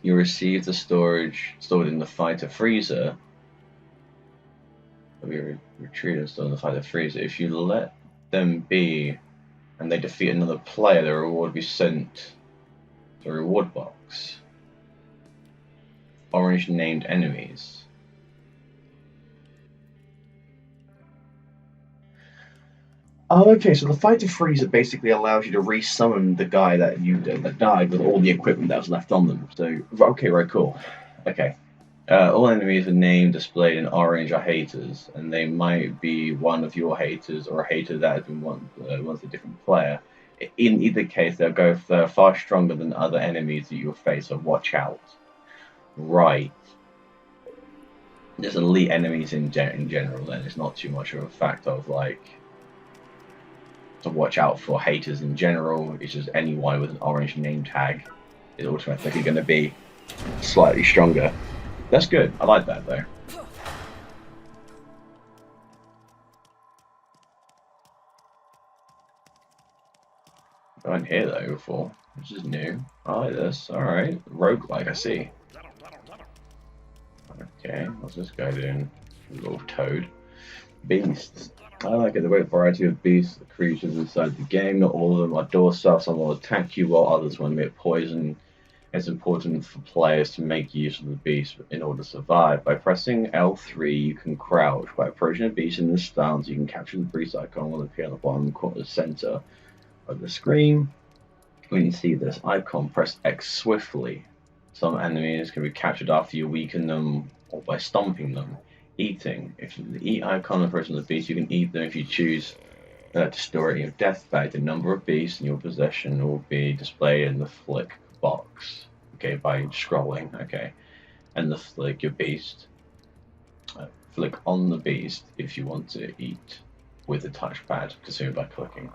you receive the storage stored in the fighter freezer. We retrieve and store in the fighter freezer. If you let them be and they defeat another player, the reward will be sent to a reward box. Orange named enemies. Oh, okay, so the fighter freezer basically allows you to re-summon the guy that that died with all the equipment that was left on them. So, okay, right, cool. Okay. All enemies are named, displayed in orange are haters, and they might be one of your haters or a hater that has been once a different player. In either case, they'll go far stronger than other enemies that you'll face, so watch out. Right. There's elite enemies in general, and it's not too much of a fact of like to watch out for haters in general. It's just anyone with an orange name tag is automatically going to be slightly stronger. That's good. I like that though. I went here though before, which is new. I like this. Alright. Roguelike, I see. Okay, what's this guy doing? Little toad. Beasts. I like it, the great variety of beasts, creatures inside the game. Not all of them are docile, some will attack you while others will emit poison. It's important for players to make use of the beast in order to survive. By pressing L3, you can crouch. By approaching a beast in this stance, you can capture the beast icon will appear on the bottom corner center of the screen. When you see this icon, press X swiftly. Some enemies can be captured after you weaken them or by stomping them. Eating. If the eat icon approaches the beast, you can eat them if you choose to store it in your death bag. The number of beasts in your possession will be displayed in the flick box. Okay, by scrolling. Okay, and the flick your beast. Flick on the beast if you want to eat with the touchpad, consumed by clicking.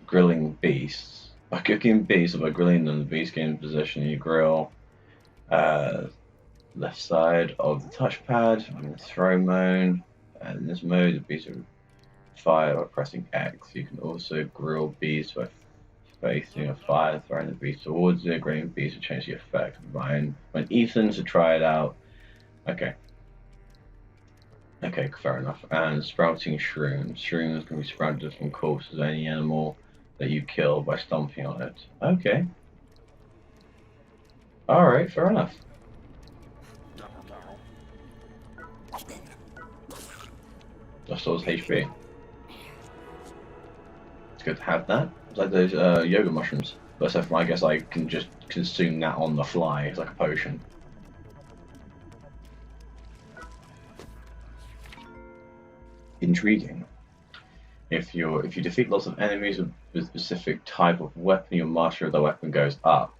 Grilling beasts. By cooking beasts or by grilling them, the beast gains possession of your grill. Left side of the touchpad in the throw mode. And in this mode, the beasts are fired by pressing X. You can also grill beasts by facing a fire, throwing the beast towards it. Grilling beasts will change the effect. When Ethan to try it out. Okay. Okay, fair enough. And sprouting shrooms. Shrooms can be sprouted from corpses of any animal that you kill by stomping on it. Okay. Alright, fair enough. Just those HP. It's good to have that. It's like those yoga mushrooms. But except for I guess I can just consume that on the fly. It's like a potion. Intriguing. If you defeat lots of enemies with a specific type of weapon, your mastery of the weapon goes up.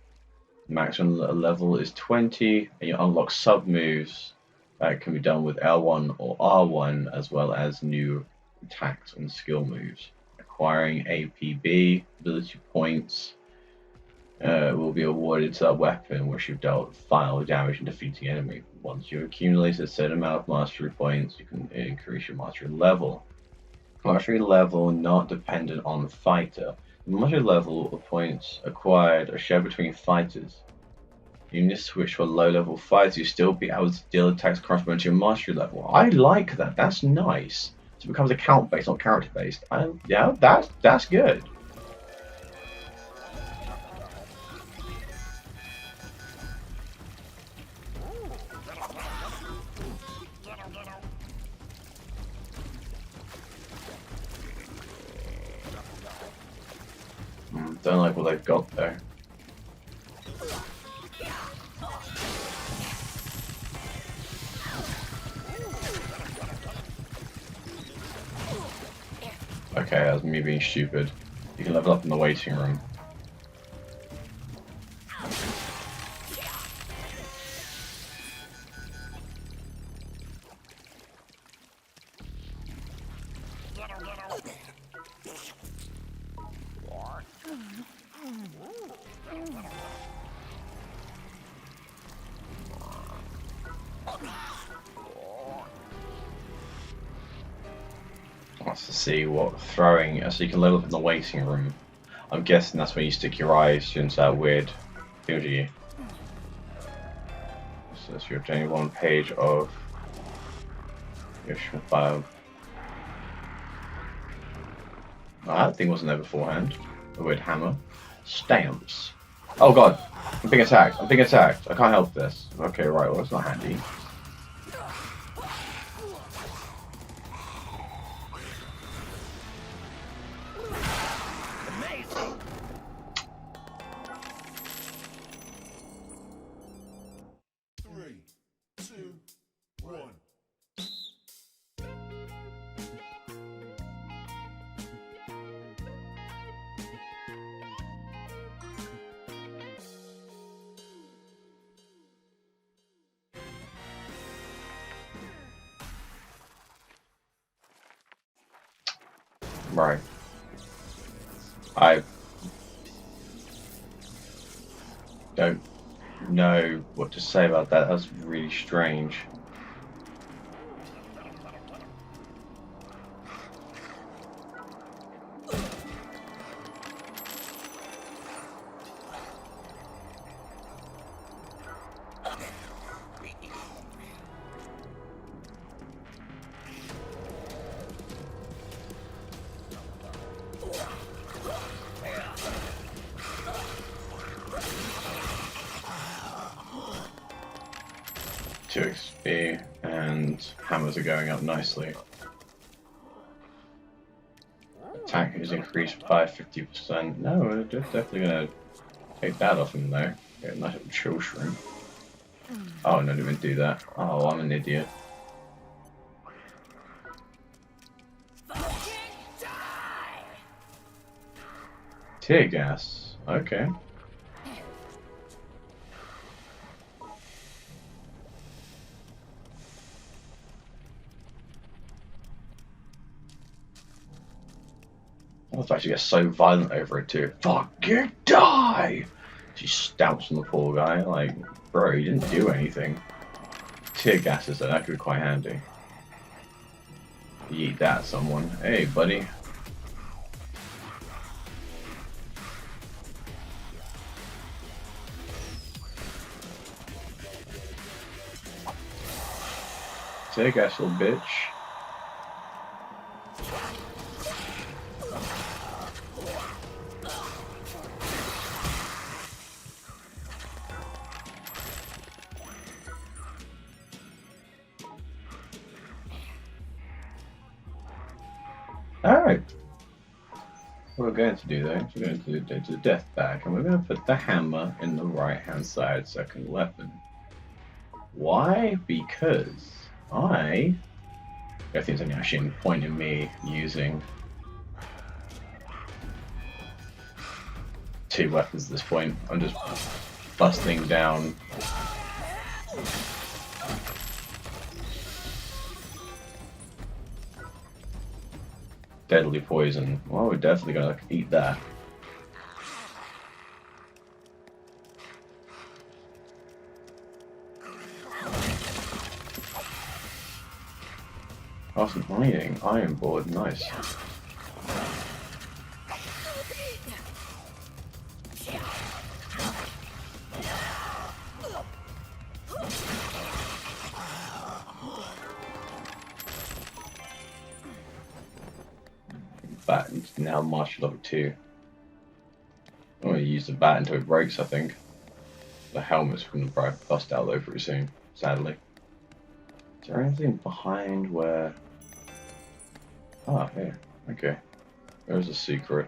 Maximum level is 20, and you unlock sub moves that can be done with L1 or R1, as well as new attacks and skill moves. Acquiring APB ability points will be awarded to that weapon which you've dealt final damage in defeating enemy. Once you accumulate a certain amount of mastery points, you can increase your mastery level. Mastery level not dependent on the fighter. The mastery level of points acquired are shared between fighters. Units switch for low-level fighters, you still be able to deal attacks corresponding to your mastery level. I like that. That's nice. So it becomes account-based, not character-based. Yeah, that's good. Don't like what they've got there. Okay, that's me being stupid. You can level up in the waiting room. Let's see what throwing. So you can level up in the waiting room. I'm guessing that's when you stick your eyes into that weird thingy. So you're obtaining 1 page of your file. Oh, that thing wasn't there beforehand. The weird hammer. Stamps. Oh god! I'm being attacked. I'm being attacked. I can't help this. Okay, right. Well, that's not handy. Right. I don't know what to say about that. That's really strange. XP and hammers are going up nicely. Attack is increased by 50%. No, we're definitely gonna take that off him though. Get a nice little chill shroom. Oh no, I didn't even do that. Oh, I'm an idiot. Tear gas. Okay. I was about to get so violent over it too. Fucking die! She stamps on the poor guy, like, bro, he didn't do anything. Tear gases though, that could be quite handy. You eat that, someone. Hey, buddy. Tear gas, little bitch. Alright. What we're going to do though, we're going to do the death bag, and we're going to put the hammer in the right hand side second weapon. Why? Because I think there's any actually point in me using 2 weapons at this point. I'm just busting down. Deadly poison. Well, we're definitely gonna eat that. Awesome mining. Iron board. Nice. Batten now martial level 2. I'm gonna use the bat until it breaks, I think. The helmet's gonna bust out though pretty soon, sadly. Is there anything behind where... Ah, here. Okay. There's a secret.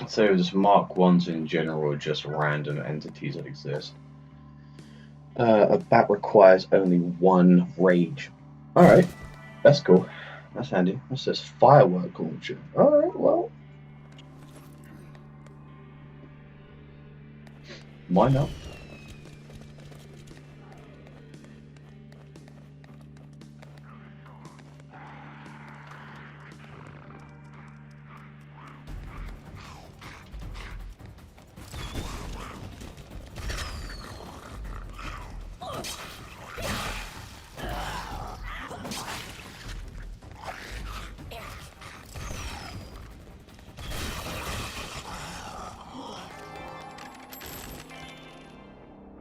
So just Mark 1s in general are just random entities that exist. A bat requires only 1 rage. Alright, that's cool. That's handy. That says firework launcher. Alright, well. Why not?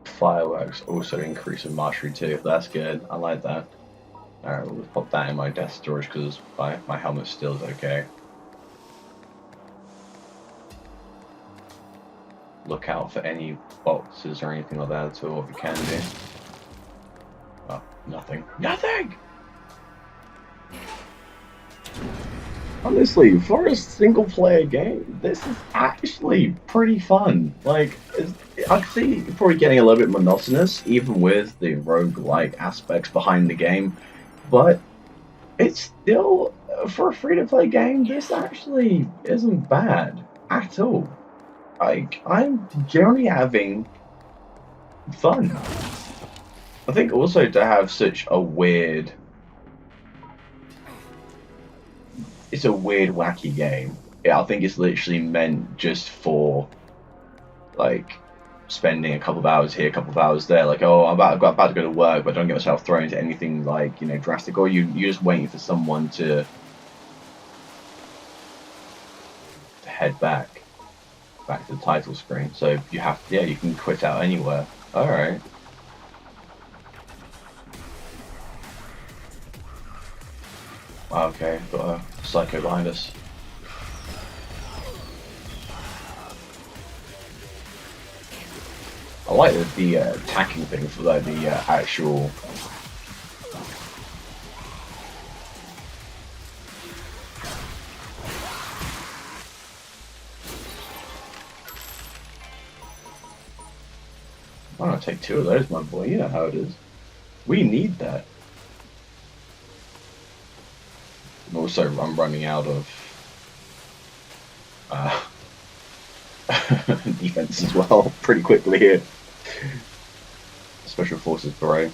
Fireworks also increase in mastery too. That's good. I like that. Alright, we'll pop that in my desk storage because my helmet still is okay. Look out for any boxes or anything like that at all if you can do. Oh, nothing. Nothing! Honestly, for a single player game, this is actually pretty fun. Like, I can see it's probably getting a little bit monotonous, even with the roguelike aspects behind the game, but it's still, for a free-to-play game, this actually isn't bad at all. Like, I'm generally having fun. I think also to have such a weird... It's a weird, wacky game. Yeah, I think it's literally meant just for, like, spending a couple of hours here, a couple of hours there. Like, oh, I'm about to go to work, but don't get myself thrown into anything, like, you know, drastic. Or you're just waiting for someone to head back to the title screen. So you have, yeah, you can quit out anywhere. All right. Okay, got a psycho behind us. I like the attacking thing for like the actual. Why not take 2 of those, my boy? You know how it is. We need that. Also, I'm running out of defense as well pretty quickly here. Special Forces Beret.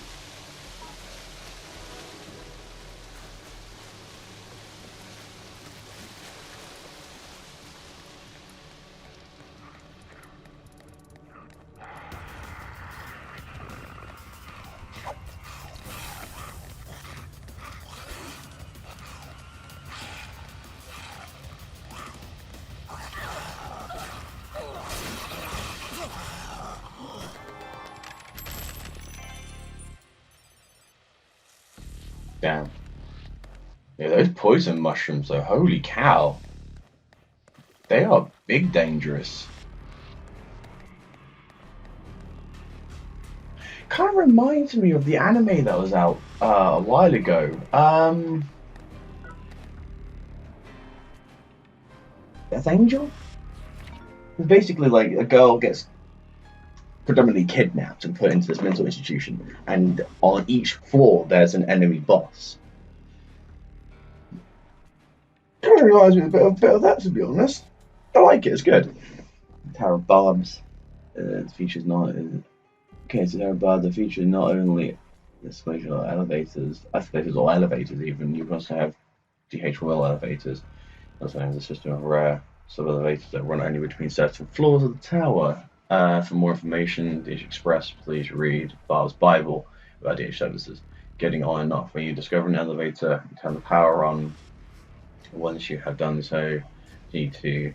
Damn. Yeah, those poison mushrooms though, holy cow. They are big dangerous. Kind of reminds me of the anime that was out a while ago. Death Angel? It's basically like a girl gets predominantly kidnapped and put into this mental institution, and on each floor there's an enemy boss. Kind of reminds me a bit of that, to be honest. I like it, it's good. Tower of Barbs features not. Okay, so Tower of Barbs features not only escalator escalators or elevators even. You can also have DH Royal elevators. Also have a system of rare sub-elevators that run only between certain floors of the tower. For more information, DH Express, please read Barb's Bible about DH services. Getting on and off. When you discover an elevator, turn the power on. Once you have done so, you need to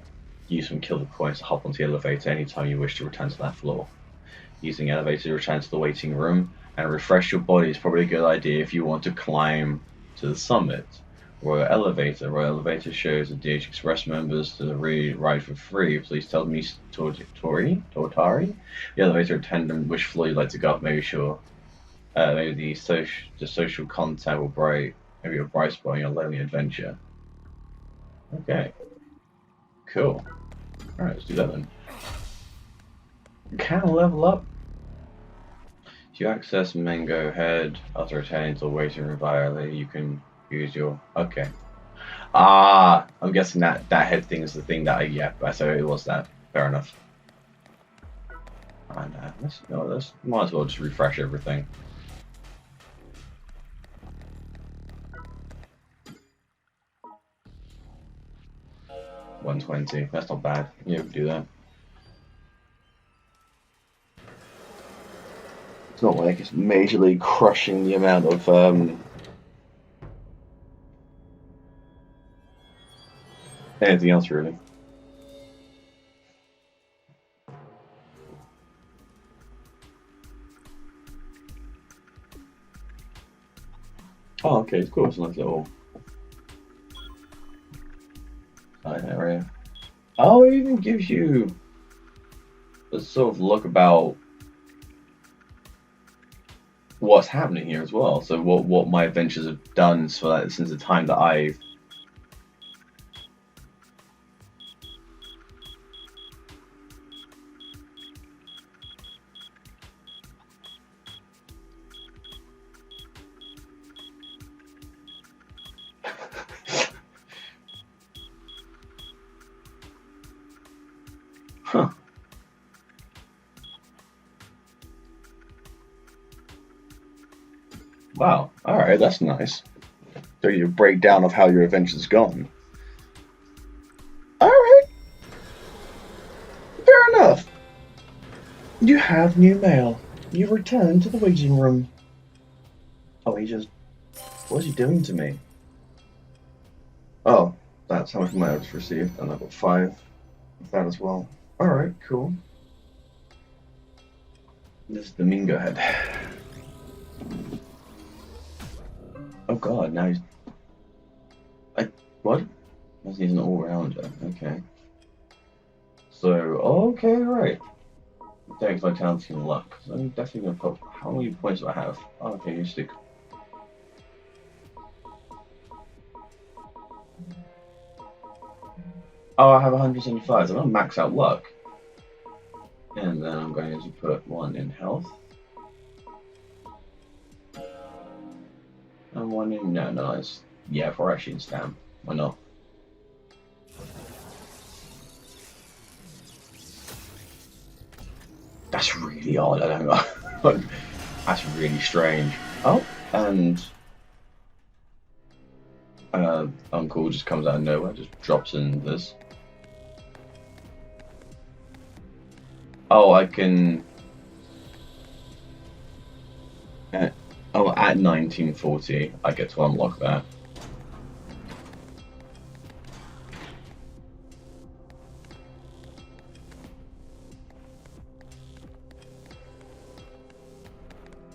use some killer points to hop onto the elevator anytime you wish to return to that floor. Using the elevator to return to the waiting room and refresh your body is probably a good idea if you want to climb to the summit. Royal Elevator shows the DH Express members to the ride for free. Please tell me, Tortari, the elevator attendant, which floor you'd like to go up. Maybe the social contact will maybe a bright spot on your lonely adventure. Okay. Cool. Alright, let's do that then. Can I level up? To access Mango Head, after returning to the waiting room via you can use your... Okay. I'm guessing that head thing is the thing that so it was that. Fair enough. And let's might as well just refresh everything. $120. That's not bad. Yeah, we can do that. It's not like it's majorly crushing the amount of anything else really. Oh, okay, it's cool. It's a nice little side area. Oh, it even gives you a sort of look about what's happening here as well. So what my adventures have done since the time that I've Huh. Wow. Alright, that's nice. So you breakdown of how your adventure's gone. Alright. Fair enough. You have new mail. You return to the waiting room. Oh, what's he doing to me? Oh, that's how much mail I've received, and I've got 5 of that as well. Alright, cool. This is the Mingo Head. Oh god, now he's... What? He's an all-rounder, okay. So, okay, right. Thanks, vitality and luck. So I'm definitely gonna pop... How many points do I have? Oh, okay, you stick... Oh, I have 175, so I'm gonna max out luck. And then I'm going to put 1 in health. And 1 in... No, it's... Yeah, 4 actually in stam. Why not? That's really odd, I don't know. That's really strange. Oh, and... Uncle just comes out of nowhere, just drops in this. Oh, I can... at 1940, I get to unlock that.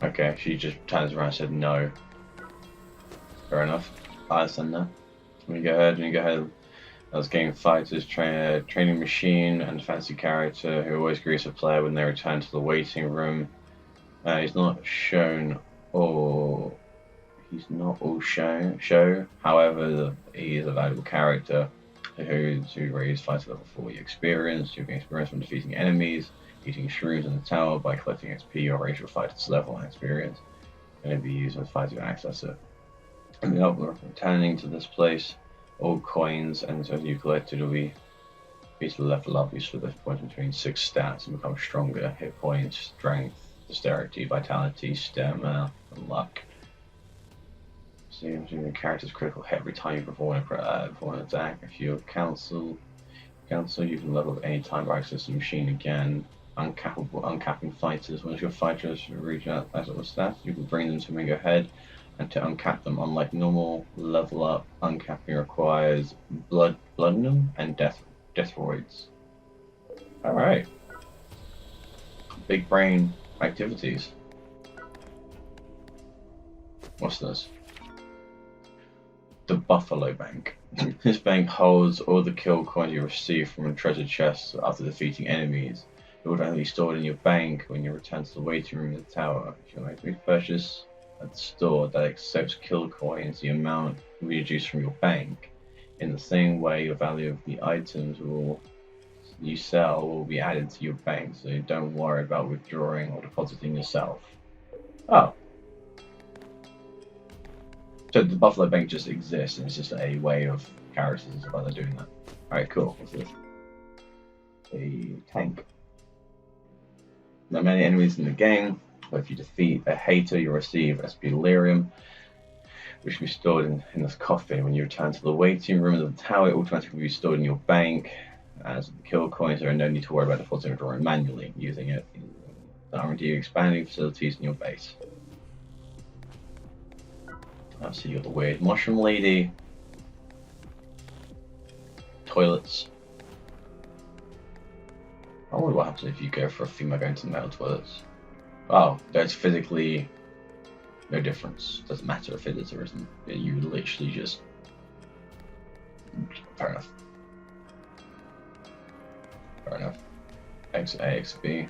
Okay, she just turns around and said no. Fair enough. I understand that. When you go ahead. I was getting fighters, training machine, and fancy character who always greets a player when they return to the waiting room. He's not all show. However, he is a valuable character who raise fighter level 40 experience. You gain experience from defeating enemies, eating shrooms in the tower by collecting XP or raise your fighter's level and experience. It can be used with fighter to access it. And returning to this place, all coins and so you collected will be used to level up, used for this point between 6 stats and become stronger: hit points, strength, dexterity, vitality, stamina, and luck. So the character's critical hit every time you perform an attack. If you cancel, you can level up any time by accessing the machine again. Uncapping fighters. Once your fighters reach that sort of stats, you can bring them to Ringo Head, and to uncap them, unlike normal level up, uncapping requires Bloodnum and Deathroids. Alright. Big brain activities. What's this? The Buffalo Bank. This bank holds all the kill coins you receive from a treasure chest after defeating enemies. It will only be stored in your bank when you return to the waiting room in the tower. If you make a purchase at the store that accepts kill coins, the amount will be reduced from your bank. In the same way, the value of the items you sell will be added to your bank, so don't worry about withdrawing or depositing yourself. Oh. So the Buffalo Bank just exists, and it's just a way of characters and stuff like that doing that. Alright, cool. What's this? A tank. There are many enemies in the game, but if you defeat a hater, you'll receive SP Delirium, which will be stored in this coffin. When you return to the waiting room of the tower, it automatically will be stored in your bank. As the kill coins, there are no need to worry about depositing or drawing manually, using it in the R&D expanding facilities in your base. So you're the weird mushroom lady. Toilets. I wonder what happens if you go for a female going to the male toilets. Oh, there's physically no difference. Doesn't matter if it is or isn't. You literally just... Fair enough. Fair enough. XAXB.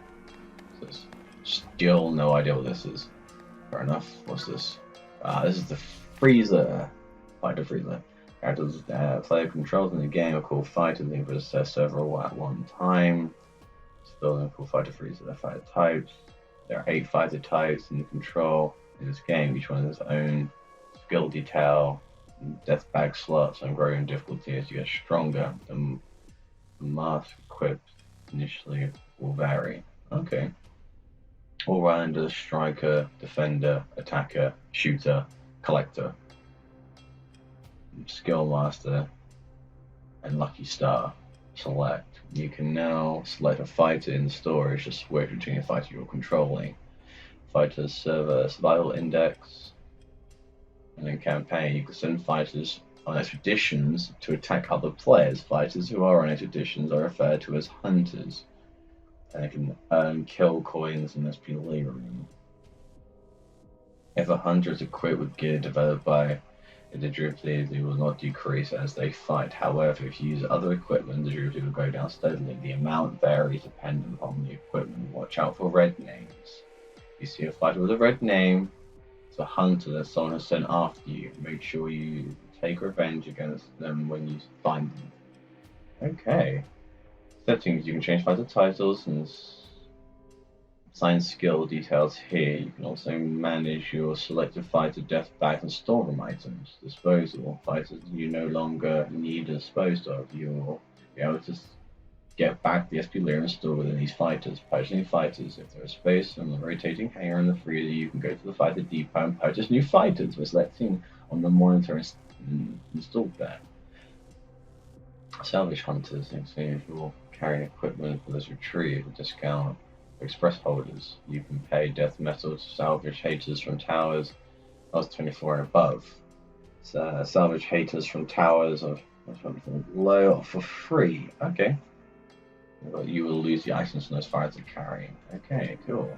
Still no idea what this is. Fair enough. What's this? This is the Freezer. Fighter Freezer. Characters player controls in the game are called fighters. They can possess several at one time. Still in called Fighter Freezer. They're fighter types. There are 8 fighter types in control in this game. Each one has its own skill detail, death bag slots, and growing difficulty as you get stronger. The mask equipped initially will vary. Okay. All-rounder, striker, defender, attacker, shooter, collector, skill master, and lucky star. Select. You can now select a fighter in the storage to switch between a fighter you're controlling. Fighters serve a survival index, and in campaign you can send fighters on expeditions to attack other players. Fighters who are on expeditions are referred to as hunters, and they can earn kill coins in this penalty room. If a hunter is equipped with gear developed by the durability, they will not decrease as they fight. However, if you use other equipment, the durability will go down steadily. The amount varies depending upon the equipment. Watch out for red names. If you see a fighter with a red name, it's a hunter that someone has sent after you. Make sure you take revenge against them when you find them. Okay. Settings, you can change fighter titles and assign skill details here. You can also manage your selected fighter death bags and storeroom items. Disposal. Fighters you no longer need disposed of. You'll be able to get back the SP Delirium stored within these fighters. Purchasing fighters. If there is space on the rotating hangar in the freezer, you can go to the fighter depot and purchase new fighters by selecting on the monitor installed there. Salvage hunters. If you're carrying equipment for this retrieve, a discount. Express holders, you can pay death metal to salvage haters from towers. I was 24 and above. So, salvage haters from towers of low for free. Okay. But you will lose the items from those fires are carrying. Okay, cool.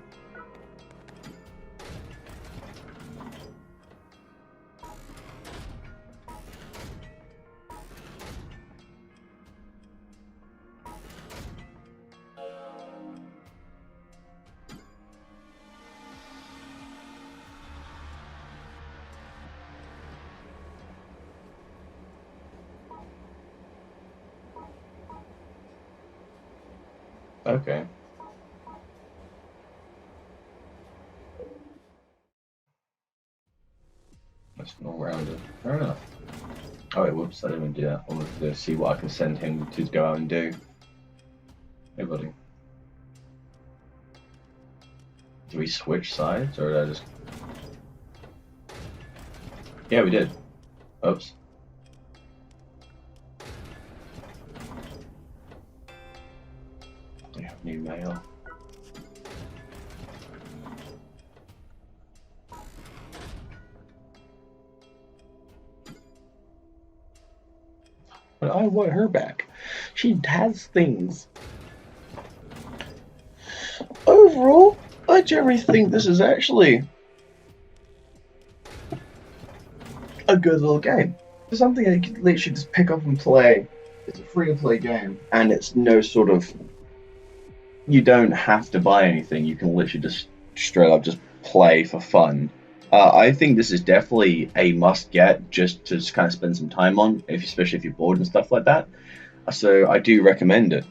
Okay. That's not rounded. Fair enough. Oh wait, whoops, I didn't even do that. I wanted to see what I can send him to go out and do. Hey buddy. Do we switch sides, or did I just... Yeah, we did. Oops. We have new mail. But I want her back. She has things. Overall, I generally think this is actually a good little game. It's something that you can literally just pick up and play. It's a free-to-play game, and it's no sort of... You don't have to buy anything. You can literally just straight up just play for fun. I think this is definitely a must-get just to kind of spend some time on, especially if you're bored and stuff like that. So I do recommend it.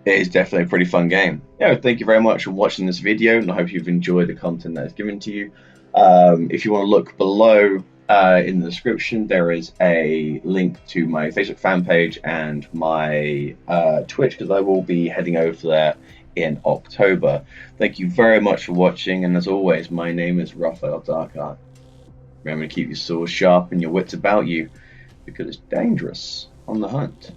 It is definitely a pretty fun game. Yeah, thank you very much for watching this video, and I hope you've enjoyed the content that is given to you. If you want to look below in the description, there is a link to my Facebook fan page and my Twitch, because I will be heading over there in October. Thank you very much for watching, and as always, my name is Raphael Darkheart. Remember to keep your swords sharp and your wits about you, because it's dangerous on the hunt.